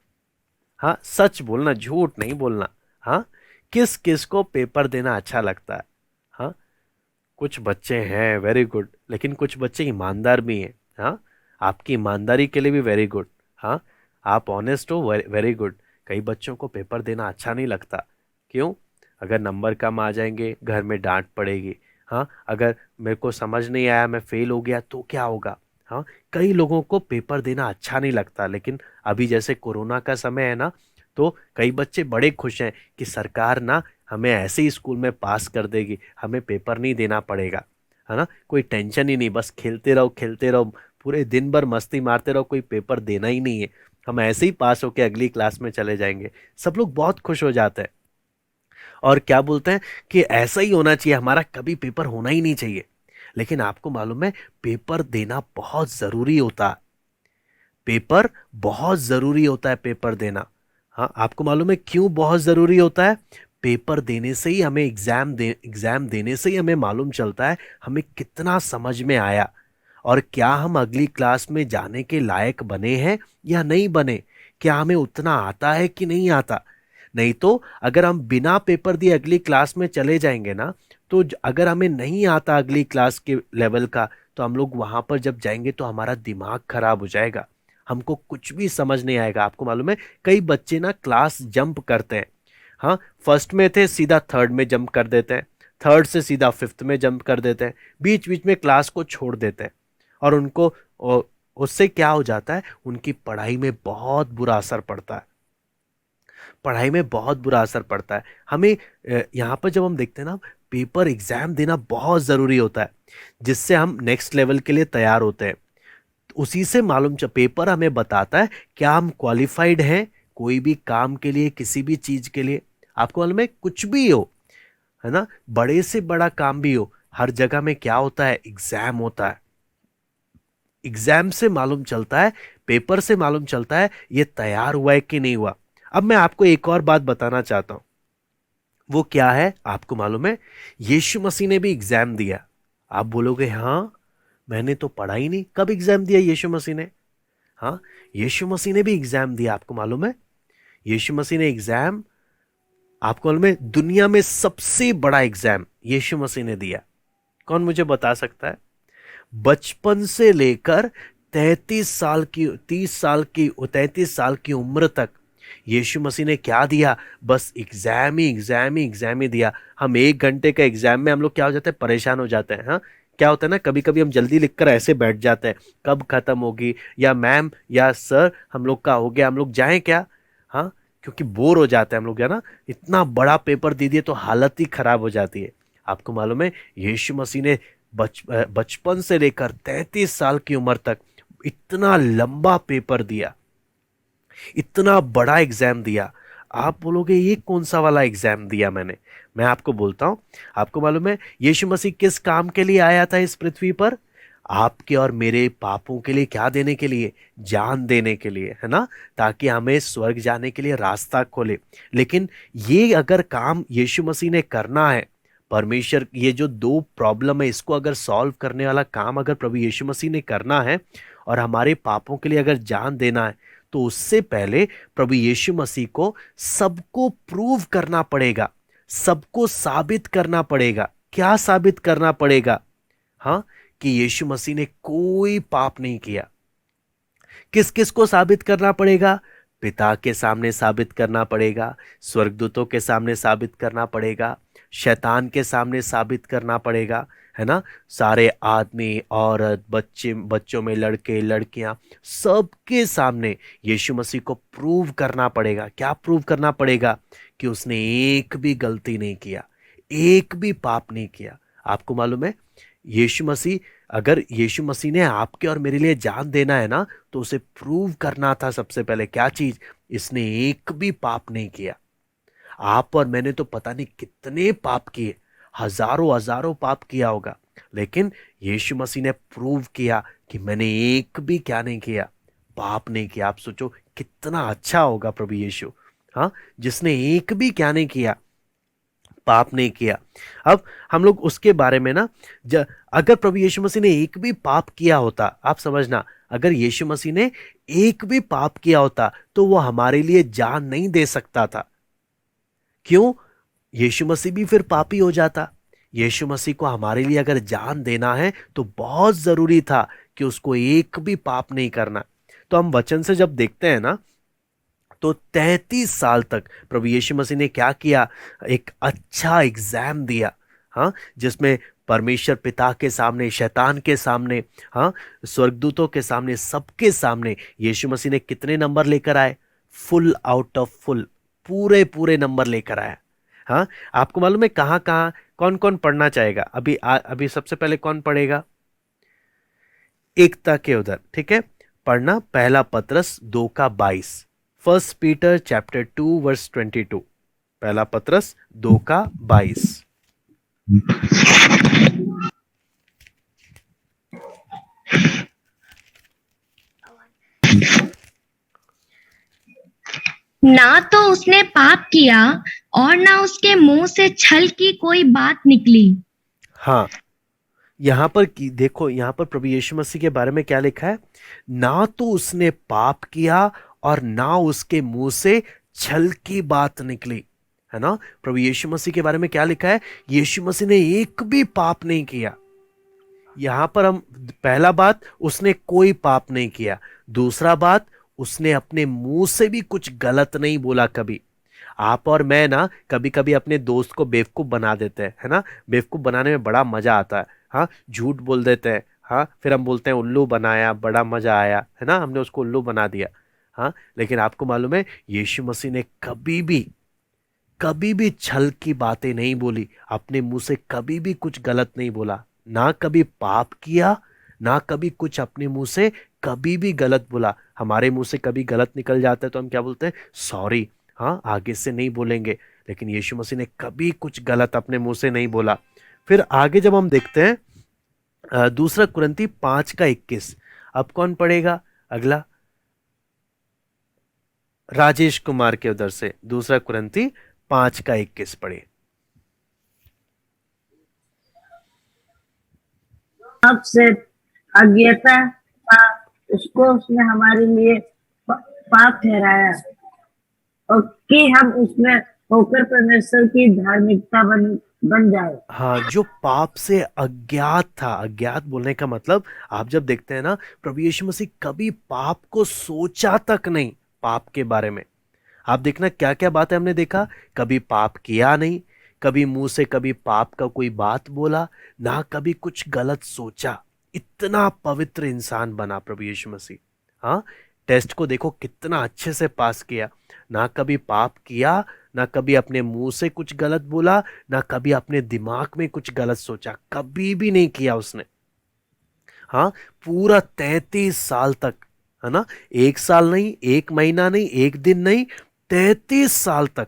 हाँ, सच बोलना, झूठ नहीं बोलना। हाँ, किस किस को पेपर देना अच्छा लगता है? हाँ, कुछ बच्चे हैं, वेरी गुड। लेकिन कुछ बच्चे ईमानदार भी हैं। हाँ, आपकी ईमानदारी के लिए भी वेरी गुड। हाँ, आप ऑनेस्ट हो, वेरी गुड। कई बच्चों को पेपर देना अच्छा नहीं लगता। क्यों? अगर नंबर कम आ जाएंगे, घर में डांट पड़ेगी। हाँ, अगर मेरे को समझ नहीं आया, मैं फेल हो गया तो क्या होगा? हाँ, कई लोगों को पेपर देना अच्छा नहीं लगता। लेकिन अभी जैसे कोरोना का समय है ना, तो कई बच्चे बड़े खुश हैं कि सरकार ना हमें ऐसे ही स्कूल में पास कर देगी, हमें पेपर नहीं देना पड़ेगा, है ना? कोई टेंशन ही नहीं, बस खेलते रहो खेलते रहो, पूरे दिन भर मस्ती मारते रहो, कोई पेपर देना ही नहीं है, हम ऐसे ही पास होके अगली क्लास में चले जाएंगे। सब लोग बहुत खुश हो जाते हैं और क्या बोलते हैं कि ऐसा ही होना चाहिए, हमारा कभी पेपर होना ही नहीं चाहिए। लेकिन आपको मालूम है, पेपर देना बहुत जरूरी होता है। पेपर बहुत जरूरी होता है, पेपर देना। हाँ, आपको मालूम है क्यों बहुत जरूरी होता है? पेपर देने से ही हमें एग्जाम देने से ही हमें मालूम चलता है हमें कितना समझ में आया। और क्या हम अगली क्लास में जाने के लायक बने हैं या नहीं बने, क्या हमें उतना आता है कि नहीं आता। नहीं तो अगर हम बिना पेपर दिए अगली क्लास में चले जाएंगे ना, तो अगर हमें नहीं आता अगली क्लास के लेवल का, तो हम लोग वहां पर जब जाएंगे तो हमारा दिमाग खराब हो जाएगा, हमको कुछ भी समझ नहीं आएगा। आपको मालूम है कई बच्चे ना क्लास जंप करते हैं। हाँ, फर्स्ट में थे सीधा थर्ड में जंप कर देते हैं, थर्ड से सीधा फिफ्थ में जंप कर देते हैं, बीच बीच में क्लास को छोड़ देते हैं। और उनको उससे क्या हो जाता है, उनकी पढ़ाई में बहुत बुरा असर पड़ता है, पढ़ाई में बहुत बुरा असर पड़ता है। हमें यहाँ पर जब हम देखते हैं ना, पेपर एग्जाम देना बहुत ज़रूरी होता है, जिससे हम नेक्स्ट लेवल के लिए तैयार होते हैं। उसी से मालूम पेपर हमें बताता है क्या हम क्वालिफाइड हैं कोई भी काम के लिए, किसी भी चीज के लिए। आपको मालूम है कुछ भी हो, है ना, बड़े से बड़ा काम भी हो, हर जगह में क्या होता है, एग्जाम होता है। एग्जाम से मालूम चलता है, पेपर से मालूम चलता है ये तैयार हुआ है कि नहीं हुआ। अब मैं आपको एक और बात बताना चाहता हूं, वो क्या है आपको मालूम है, यीशु मसीह ने भी एग्जाम दिया। आप बोलोगे हाँ मैंने तो पढ़ा ही नहीं, कब एग्जाम दिया यीशु मसीह ने। हाँ, यीशु मसीह ने भी एग्जाम दिया। आपको मालूम है यीशु मसीह ने एग्जाम, आपको मालूम है दुनिया में सबसे बड़ा एग्जाम यीशु मसीह ने दिया। कौन मुझे बता सकता है। बचपन से लेकर 33 साल की उम्र तक यीशु मसीह ने क्या दिया, बस एग्जाम ही दिया। हम 1 घंटे का एग्जाम में हम लोग क्या हो जाते हैं, परेशान हो जाते हैं। हाँ, क्या होता है ना, कभी कभी हम जल्दी लिखकर ऐसे बैठ जाते हैं, कब खत्म होगी, या मैम या सर हम लोग का हो गया, हम लोग जाएं क्या। हाँ, क्योंकि बोर हो जाते हैं हम लोग, है ना, इतना बड़ा पेपर दे दिए तो हालत ही खराब हो जाती है। आपको मालूम है यीशु मसीह ने बचपन से लेकर 33 साल की उम्र तक इतना लंबा पेपर दिया, इतना बड़ा एग्जाम दिया। आप बोलोगे ये कौन सा वाला एग्जाम दिया मैंने, मैं आपको बोलता हूं। आपको मालूम है यीशु मसीह किस काम के लिए आया था इस पृथ्वी पर, आपके और मेरे पापों के लिए, क्या देने के लिए, जान देने के लिए, है ना, ताकि हमें स्वर्ग जाने के लिए रास्ता खोले। लेकिन ये अगर काम यीशु मसीह ने करना है, परमेश्वर, ये जो 2 प्रॉब्लम है इसको अगर सॉल्व करने वाला काम अगर प्रभु यीशु मसीह ने करना है, और हमारे पापों के लिए अगर जान देना है, तो उससे पहले प्रभु यीशु मसीह को सबको प्रूव करना पड़ेगा, सबको साबित करना पड़ेगा। क्या साबित करना पड़ेगा, हाँ, कि यीशु मसीह ने कोई पाप नहीं किया। किस किस को साबित करना पड़ेगा, पिता के सामने साबित करना पड़ेगा, स्वर्गदूतों के सामने साबित करना पड़ेगा, शैतान के सामने साबित करना पड़ेगा, है ना, सारे आदमी औरत बच्चों में लड़के लड़कियां सबके सामने यीशु मसीह को प्रूव करना पड़ेगा। क्या प्रूव करना पड़ेगा, कि उसने एक भी गलती नहीं किया, एक भी पाप नहीं किया। आपको मालूम है यीशु मसीह, अगर यीशु मसीह ने आपके और मेरे लिए जान देना है ना, तो उसे प्रूव करना था सबसे पहले क्या चीज, इसने एक भी पाप नहीं किया। आप और मैंने तो पता नहीं कितने पाप किए, हजारों पाप किया होगा, लेकिन यीशु मसीह ने प्रूव किया कि मैंने एक भी क्या नहीं किया, पाप नहीं किया। आप सोचो कितना अच्छा होगा प्रभु यीशु, हाँ, जिसने एक भी क्या नहीं किया, पाप नहीं किया। अब हम लोग उसके बारे में ना, अगर प्रभु यीशु मसीह ने एक भी पाप किया होता, आप समझना, अगर यीशु मसीह ने एक भी पाप किया होता तो वो हमारे लिए जान नहीं दे सकता था। क्यों, यीशु मसीह भी फिर पापी हो जाता। यीशु मसीह को हमारे लिए अगर जान देना है तो बहुत जरूरी था कि उसको एक भी पाप नहीं करना। तो हम वचन से जब देखते हैं ना, तो 33 साल तक प्रभु यीशु मसीह ने क्या किया, एक अच्छा एग्जाम दिया, हाँ, जिसमें परमेश्वर पिता के सामने, शैतान के सामने, हाँ, स्वर्गदूतों के सामने, सबके सामने यीशु मसीह ने कितने नंबर लेकर आए, फुल आउट ऑफ फुल, पूरे पूरे नंबर लेकर आया। हाँ, आपको मालूम है कहाँ कहाँ कौन कौन पढ़ना चाहेगा, अभी सबसे पहले कौन पढ़ेगा, एकता के उधर, ठीक है, पढ़ना, पहला पतरस 2:22, 1 पीटर चैप्टर 2 वर्स 22, पहला पतरस 2:22। ना तो उसने पाप किया और ना उसके मुंह से छल की कोई बात निकली। हाँ, यहाँ पर देखो, यहाँ पर प्रभु यीशु मसीह के बारे में क्या लिखा है, ना तो उसने पाप किया और ना उसके मुंह से छल की बात निकली, है ना। प्रभु यीशु मसीह के बारे में क्या लिखा है, यीशु मसीह ने एक भी पाप नहीं किया। यहां पर हम पहला बात, उसने कोई पाप नहीं किया। दूसरा बात, उसने अपने मुंह से भी कुछ गलत नहीं बोला कभी। आप और मैं ना कभी कभी अपने दोस्त को बेवकूफ बना देते हैं, है ना। बेवकूफ बनाने में बड़ा मजा आता है। हाँ, झूठ बोल देते हैं। हाँ, फिर हम बोलते हैं उल्लू बनाया, बड़ा मजा आया, है ना, हमने उसको उल्लू बना दिया। हाँ, लेकिन आपको मालूम है यीशु मसीह ने कभी भी छल की बातें नहीं बोली, अपने मुंह से कभी भी कुछ गलत नहीं बोला, ना कभी पाप किया, ना कभी कुछ अपने मुंह से कभी भी गलत बोला। हमारे मुंह से कभी गलत निकल जाता है तो हम क्या बोलते हैं, सॉरी, हाँ आगे से नहीं बोलेंगे। लेकिन यीशु मसीह ने कभी कुछ गलत अपने मुंह से नहीं बोला। फिर आगे जब हम देखते हैं दूसरा कुरिन्थी 5:21, अब कौन पढ़ेगा अगला, राजेश कुमार के उधर से दूसरा कुरिन्थी 5:21 पढ़े। पाप से अज्ञता था, उसको उसने हमारे लिए पाप ठहराया, और कि हम उसमें होकर परमेश्वर की धार्मिकता बन जाए। हाँ, जो पाप से अज्ञात था, अज्ञात बोलने का मतलब, आप जब देखते हैं ना, प्रभु यीशु मसीह कभी पाप को सोचा तक नहीं, पाप के बारे में। आप देखना क्या क्या बातें हमने देखा, कभी पाप किया नहीं, कभी मुंह से कभी पाप का कोई बात बोला, ना कभी कुछ गलत सोचा। इतना पवित्र इंसान बना प्रभु यीशु मसीह। हाँ, टेस्ट को देखो कितना अच्छे से पास किया, ना कभी पाप किया, ना कभी अपने मुंह से कुछ गलत बोला, ना कभी अपने दिमाग में कुछ गलत सोचा, कभी भी नहीं किया उसने। हाँ, पूरा 33 साल तक, है ना, 1 साल नहीं, 1 महीना नहीं, 1 दिन नहीं, 33 साल तक,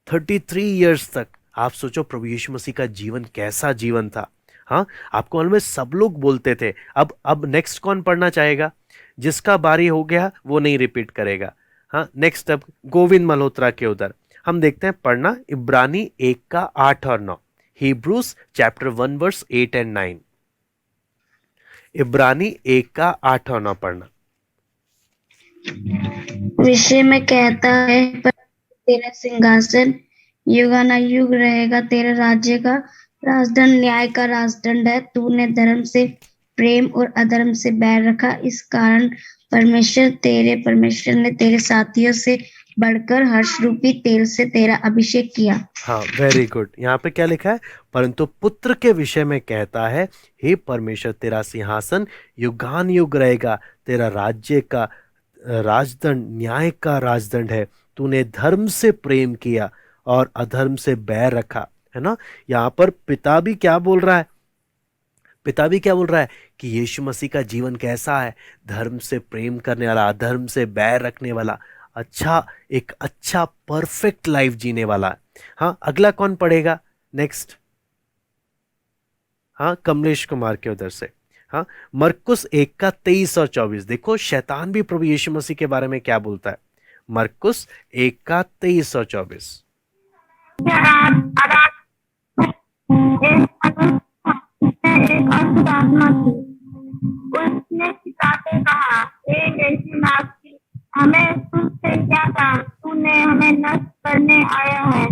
33 ईयर्स तक। आप सोचो प्रभु यीशु मसीह का जीवन कैसा जीवन था। हाँ, आपको मालूम है सब लोग बोलते थे। अब नेक्स्ट कौन पढ़ना चाहेगा, जिसका बारी हो गया वो नहीं रिपीट करेगा। हाँ, नेक्स्ट अब गोविंद मल्होत्रा के उधर हम देखते हैं पढ़ना, इब्रानी 1:8 और 9, हिब्रूज चैप्टर 1 वर्स 8 एंड 9। इब्रानी 1:8 और 9 पढ़ना। विषय में कहता है, पर तेरा सिंहासन युगानुयुग रहेगा, तेरा राज्य का राजदंड न्याय का राजदंड है। तूने धर्म से प्रेम और अधर्म से बैर रखा, इस कारण परमेश्वर ने तेरे साथियों से बढ़कर हर्ष रूपी तेल से तेरा अभिषेक किया। हाँ, वेरी गुड। यहाँ पे क्या लिखा है, परंतु पुत्र के विषय में कहता है, हे परमेश्वर तेरा सिंहासन युगान युग रहेगा, तेरा राज्य का राजदंड न्याय का राजदंड है। तूने धर्म से प्रेम किया और अधर्म से बैर रखा, है ना। यहाँ पर पिता भी क्या बोल रहा है, पिता भी क्या बोल रहा है कि यीशु मसीह का जीवन कैसा है, धर्म से प्रेम करने वाला, अधर्म से बैर रखने वाला, एक अच्छा परफेक्ट लाइफ जीने वाला। हाँ, अगला कौन पढ़ेगा नेक्स्ट, हाँ कमलेश कुमार के उधर से। हाँ, मरकुस 1:23 और 24, देखो शैतान भी प्रभु यीशु मसीह के बारे में क्या बोलता है। मरकुस 1:23 और 24। एक अशुद्ध आत्मा थी, उसने पिता से कहा, हे यीशु नासरी, हमें तुझसे क्या काम, तूने हमें नष्ट करने आया है।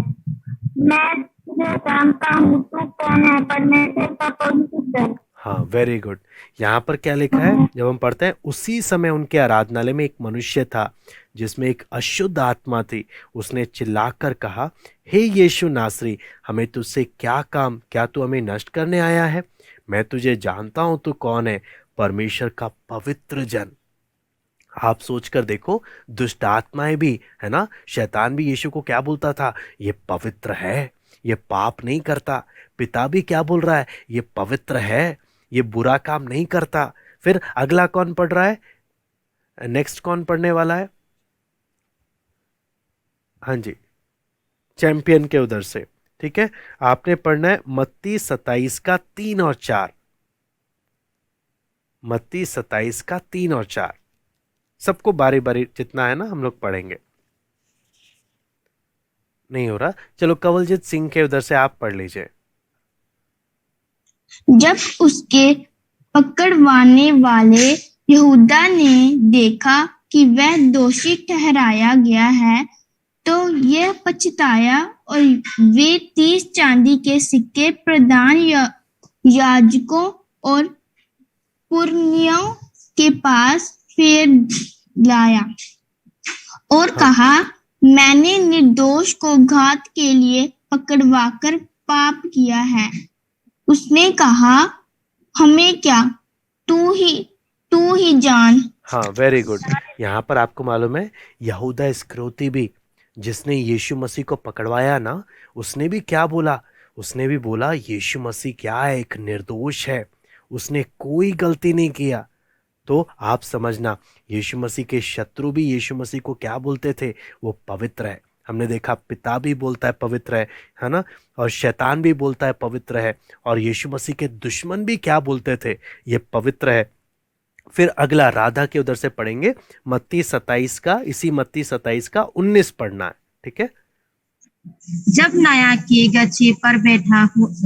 मैं तुझे जानता हूँ, तू कौन है, परमेश्वर का पवित्र जन। हाँ, वेरी गुड। यहाँ पर क्या लिखा है, जब हम पढ़ते हैं, उसी समय उनके आराधनालय में एक मनुष्य था जिसमें एक अशुद्ध आत्मा थी। उसने चिल्लाकर कहा, हे यीशु नासरी, हमें तुझसे क्या काम, क्या तू हमें नष्ट करने आया है। मैं तुझे जानता हूं तू कौन है, परमेश्वर का पवित्र जन। आप सोचकर देखो, दुष्ट आत्माएं भी, है ना, शैतान भी यीशु को क्या बोलता था, ये पवित्र है, ये पाप नहीं करता। पिता भी क्या बोल रहा है, ये पवित्र है, ये बुरा काम नहीं करता। फिर अगला कौन पढ़ रहा है, नेक्स्ट कौन पढ़ने वाला है, हाँ जी, चैंपियन के उधर से, ठीक है। आपने पढ़ना है मत्ती 27:3 और 4, मत्ती 27:3 और 4। सबको बारी बारी जितना है ना हम लोग पढ़ेंगे। नहीं हो रहा, चलो कवलजीत सिंह के उधर से आप पढ़ लीजिए। जब उसके पकड़वाने वाले यहूदा ने देखा कि वह दोषी ठहराया गया है, तो यह पछताया और वे 30 चांदी के सिक्के प्रधान याजकों और पुरनियों के पास फेर लाया और कहा, मैंने निर्दोष को घात के लिए पकड़वाकर पाप किया है। उसने कहा, हमें क्या, तू ही जान। हाँ, वेरी गुड। यहाँ पर आपको मालूम है यहूदा इस्करियोती भी, जिसने यीशु मसीह को पकड़वाया ना, उसने भी क्या बोला? उसने भी बोला यीशु मसीह क्या है, एक निर्दोष है, उसने कोई गलती नहीं किया। तो आप समझना, यीशु मसीह के शत्रु भी यीशु मसीह को क्या बोलते थे? वो पवित्र है। हमने देखा पिता भी बोलता है पवित्र है ना, और शैतान भी बोलता है पवित्र है, और यीशु मसीह के दुश्मन भी क्या बोलते थे? ये पवित्र है। फिर अगला राधा के उधर से पढ़ेंगे मत्ती 27 का, इसी मत्ती 27 का 19 पढ़ना है, ठीक है। जब नाया की गच्छी पर बैठा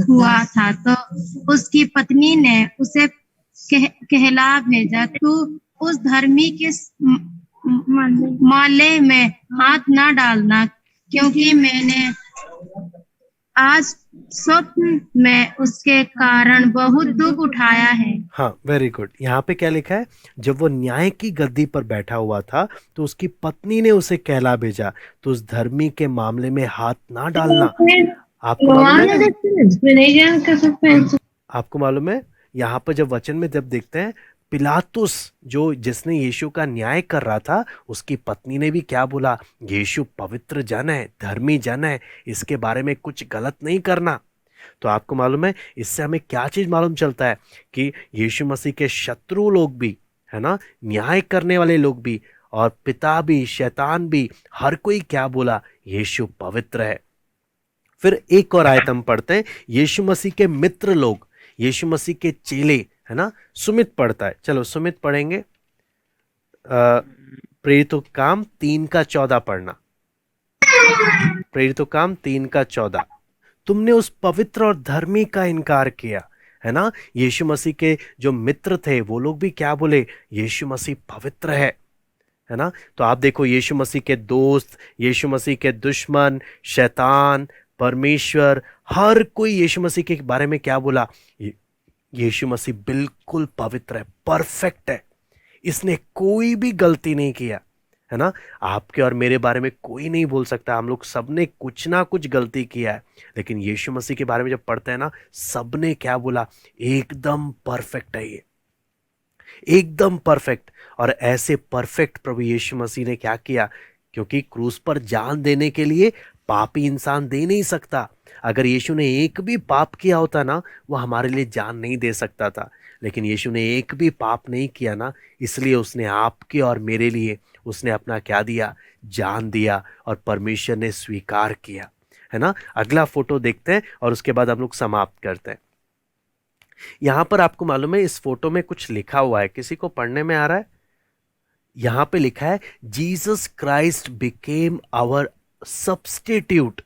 हुआ था तो उसकी पत्नी ने उसे कहला भेजा, तू उस धर्मी के माले में हाथ ना डालना, क्योंकि मैंने आज स्वप्न में उसके कारण बहुत दुख उठाया है। हाँ, वेरी गुड। यहाँ पे क्या लिखा है? जब वो न्याय की गद्दी पर बैठा हुआ था तो उसकी पत्नी ने उसे कहला भेजा, तो उस धर्मी के मामले में हाथ ना डालना। आपको मालूम है यहाँ पर जब वचन में जब देखते हैं, पिलातुस जो जिसने यीशु का न्याय कर रहा था, उसकी पत्नी ने भी क्या बोला? यीशु पवित्र जन है, धर्मी जन है, इसके बारे में कुछ गलत नहीं करना। तो आपको मालूम है इससे हमें क्या चीज मालूम चलता है कि यीशु मसीह के शत्रु लोग भी, है ना, न्याय करने वाले लोग भी, और पिता भी, शैतान भी, हर कोई क्या बोला? यीशु पवित्र है। फिर एक और आयत हम पढ़ते हैं, यीशु मसीह के मित्र लोग, यीशु मसीह के चेले, है ना। सुमित पढ़ता है, चलो सुमित पढ़ेंगे। प्रेरितों के काम 3 का 14 पढ़ना। प्रेरितों के काम 3 का 14। तुमने उस पवित्र और धर्मी का इनकार किया, है ना। यीशु मसीह के जो मित्र थे वो लोग भी क्या बोले? यीशु मसीह पवित्र है ना। तो आप देखो, यीशु मसीह के दोस्त, यीशु मसीह के दुश्मन, शैतान, परमेश्वर, हर कोई यीशु मसीह के बारे में क्या बोला? यीशु मसीह बिल्कुल पवित्र है, परफेक्ट है, इसने कोई भी गलती नहीं किया, है ना। आपके और मेरे बारे में कोई नहीं बोल सकता, हम लोग सबने कुछ ना कुछ गलती किया है, लेकिन यीशु मसीह के बारे में जब पढ़ते हैं ना, सबने क्या बोला? एकदम परफेक्ट है, ये एकदम परफेक्ट। और ऐसे परफेक्ट प्रभु यीशु मसीह ने क्या किया? क्योंकि क्रूस पर जान देने के लिए पापी इंसान दे नहीं सकता। अगर यीशु ने एक भी पाप किया होता ना, वो हमारे लिए जान नहीं दे सकता था, लेकिन यीशु ने एक भी पाप नहीं किया ना, इसलिए उसने आपके और मेरे लिए उसने अपना क्या दिया? जान दिया, और परमेश्वर ने स्वीकार किया, है ना। अगला फोटो देखते हैं और उसके बाद हम लोग समाप्त करते हैं। यहां पर आपको मालूम है इस फोटो में कुछ लिखा हुआ है, किसी को पढ़ने में आ रहा है? यहां पे लिखा है, Jesus Christ became our substitute,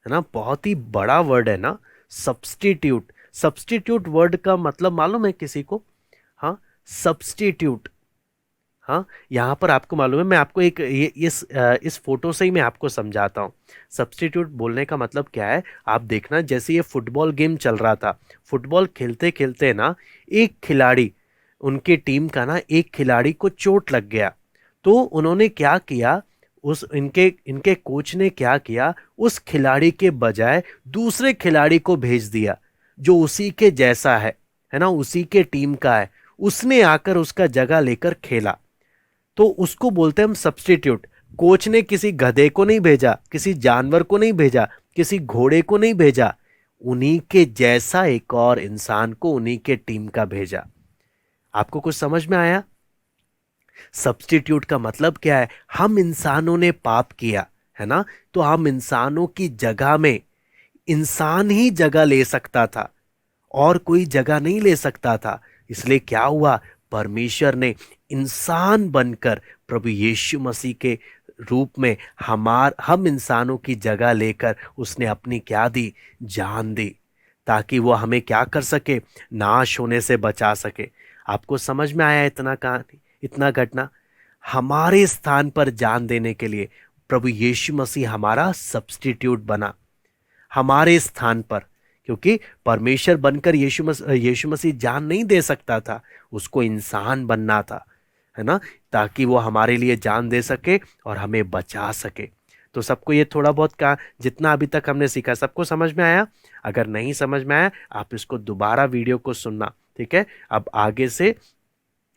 है ना। बहुत ही बड़ा वर्ड है ना, सब्स्टिट्यूट। सब्स्टिट्यूट वर्ड का मतलब मालूम है किसी को? हाँ, सब्स्टिट्यूट। हाँ, यहाँ पर आपको मालूम है, मैं आपको एक इस फोटो से ही मैं आपको समझाता हूँ। सब्स्टिट्यूट बोलने का मतलब क्या है, आप देखना, जैसे ये फुटबॉल गेम चल रहा था, फुटबॉल खेलते खेलते ना एक खिलाड़ी, उनके टीम का ना एक खिलाड़ी को चोट लग गया, तो उन्होंने क्या किया, उस इनके कोच ने क्या किया, उस खिलाड़ी के बजाय दूसरे खिलाड़ी को भेज दिया जो उसी के जैसा है ना, उसी के टीम का है, उसने आकर उसका जगह लेकर खेला, तो उसको बोलते हैं हम सब्स्टिट्यूट। कोच ने किसी गधे को नहीं भेजा, किसी जानवर को नहीं भेजा, किसी घोड़े को नहीं भेजा, उन्हीं के जैसा एक और इंसान को उन्हीं के टीम का भेजा। आपको कुछ समझ में आया? सब्स्टिट्यूट का मतलब क्या है? हम इंसानों ने पाप किया, है ना, तो हम इंसानों की जगह में, इंसान ही जगह ले सकता था और कोई जगह नहीं ले सकता था, इसलिए क्या हुआ? परमेश्वर ने इंसान बनकर प्रभु यीशु मसीह के रूप में हम इंसानों की जगह लेकर उसने अपनी क्या दी? जान दी, ताकि वो हमें क्या कर सके, नाश होने से बचा सके। आपको समझ में आया इतना कहानी, इतना घटना? हमारे स्थान पर जान देने के लिए प्रभु यीशु मसीह हमारा सब्स्टिट्यूट बना, हमारे स्थान पर। क्योंकि परमेश्वर बनकर यीशु मसीह जान नहीं दे सकता था, उसको इंसान बनना था, है ना, ताकि वो हमारे लिए जान दे सके और हमें बचा सके। तो सबको ये थोड़ा बहुत का जितना अभी तक हमने सीखा सबको समझ में आया? अगर नहीं समझ में आया आप इसको दोबारा वीडियो को सुनना, ठीक है? अब आगे से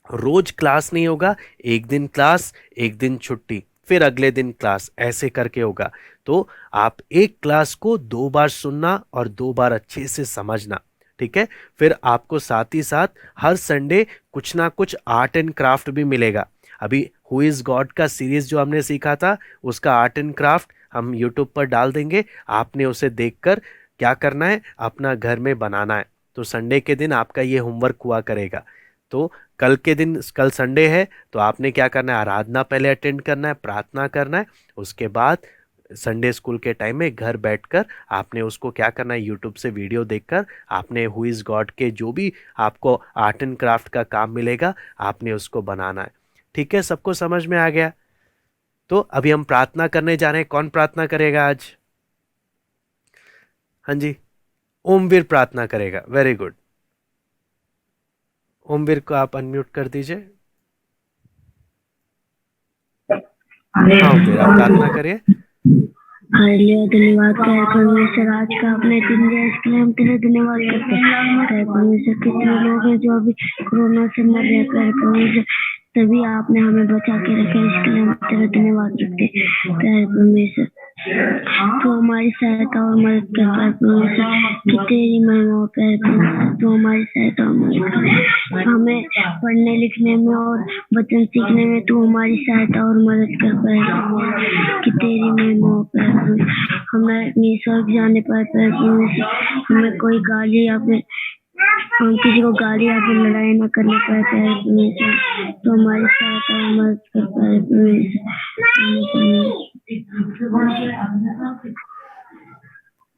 रोज क्लास नहीं होगा, एक दिन क्लास, एक दिन छुट्टी, फिर अगले दिन क्लास, ऐसे करके होगा। तो आप एक क्लास को 2 बार सुनना और 2 बार अच्छे से समझना, ठीक है? फिर आपको साथ ही साथ हर संडे कुछ ना कुछ आर्ट एंड क्राफ्ट भी मिलेगा। अभी हु इज़ गॉड का सीरीज जो हमने सीखा था, उसका आर्ट एंड क्राफ्ट हम यूट्यूब पर डाल देंगे। आपने उसे देखकर क्या करना है, अपना घर में बनाना है। तो संडे के दिन आपका ये होमवर्क हुआ करेगा। तो कल के दिन, कल संडे है, तो आपने क्या करना है, आराधना पहले अटेंड करना है, प्रार्थना करना है। उसके बाद संडे स्कूल के टाइम में घर बैठकर आपने उसको क्या करना है, यूट्यूब से वीडियो देखकर आपने हु इज़ गॉड के जो भी आपको आर्ट एंड क्राफ्ट का काम मिलेगा, आपने उसको बनाना है। ठीक है, सबको समझ में आ गया? तो अभी हम प्रार्थना करने जा रहे हैं। कौन प्रार्थना करेगा आज? हाँ जी, ओमवीर प्रार्थना करेगा। वेरी गुड, ओमवीर को आप अनम्यूट कर दीजिए। हाँ ओमवीर, आप प्रार्थना करिए। हालेलुया, धन्यवाद कहे परमेश्वर, आज का अपने दिन दिया इसके लिए हम तेरे धन्यवाद करते हैं। कहे परमेश्वर, कितने लोग हैं जो अभी कोरोना से मर रहे हैं, कहे परमेश्वर तभी आपने हमें बचा के रखा, इसके लिए हम तेरा धन्यवाद करते हैं। कहे परमेश्वर तो हमारी सहायता और मदद करता है परमेश्वर, कि तेरी महिमा कहे परमेश्वर, तो हमारी सहायता और मदद कर, हमें पढ़ने लिखने में और वचन सीखने में तू हमारी सहायता और मदद कर पाए, कि तेरी महिमा कहे। हमें अपनी स्वर्ग जाने पर परमेश्वर हमें कोई गाली या फिर हम किसी को गाली या फिर लड़ाई न करने पाए परमेश्वर, तो हमारी सहायता और मदद कर पाए परमेश्वर।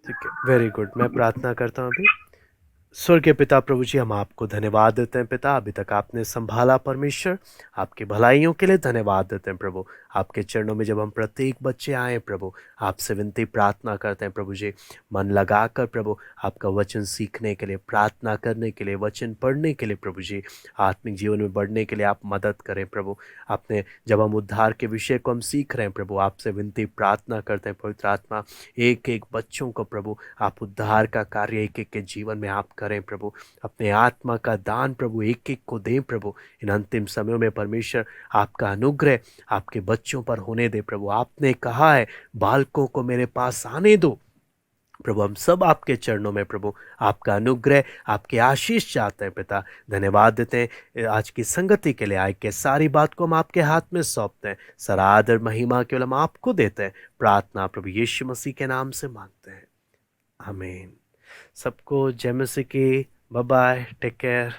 ठीक है, वेरी गुड। मैं प्रार्थना करता हूँ अभी। स्वर्गीय पिता प्रभु जी, हम आपको धन्यवाद देते हैं पिता, अभी तक आपने संभाला परमेश्वर, आपकी भलाइयों के लिए धन्यवाद देते हैं प्रभु। आपके चरणों में जब हम प्रत्येक बच्चे आए प्रभु, आपसे विनती प्रार्थना करते हैं प्रभु जी, मन लगाकर प्रभु आपका वचन सीखने के लिए, प्रार्थना करने के लिए, वचन पढ़ने के लिए प्रभु जी, आत्मिक जीवन में बढ़ने के लिए आप मदद करें प्रभु। आपने जब हम उद्धार के विषय को हम सीख रहे हैं प्रभु, आपसे विनती प्रार्थना करते हैं पवित्र आत्मा, एक एक बच्चों को प्रभु आप उद्धार का कार्य एक एक के जीवन में आप करें प्रभु। अपने आत्मा का दान प्रभु एक एक को दें प्रभु। इन अंतिम समयों में परमेश्वर आपका अनुग्रह आपके बच्चों पर होने दे प्रभु। आपने कहा है बालकों को मेरे पास आने दो प्रभु। हम सब आपके चरणों में प्रभु आपका अनुग्रह, आपके आशीष चाहते हैं पिता। धन्यवाद देते हैं आज की संगति के लिए। आए के सारी बात को हम आपके हाथ में सौंपते हैं। सारा आदर महिमा केवल हम आपको देते हैं। प्रार्थना प्रभु यीशु मसीह के नाम से मांगते हैं, आमीन। सबको जय मसीह की। Bye bye, take care.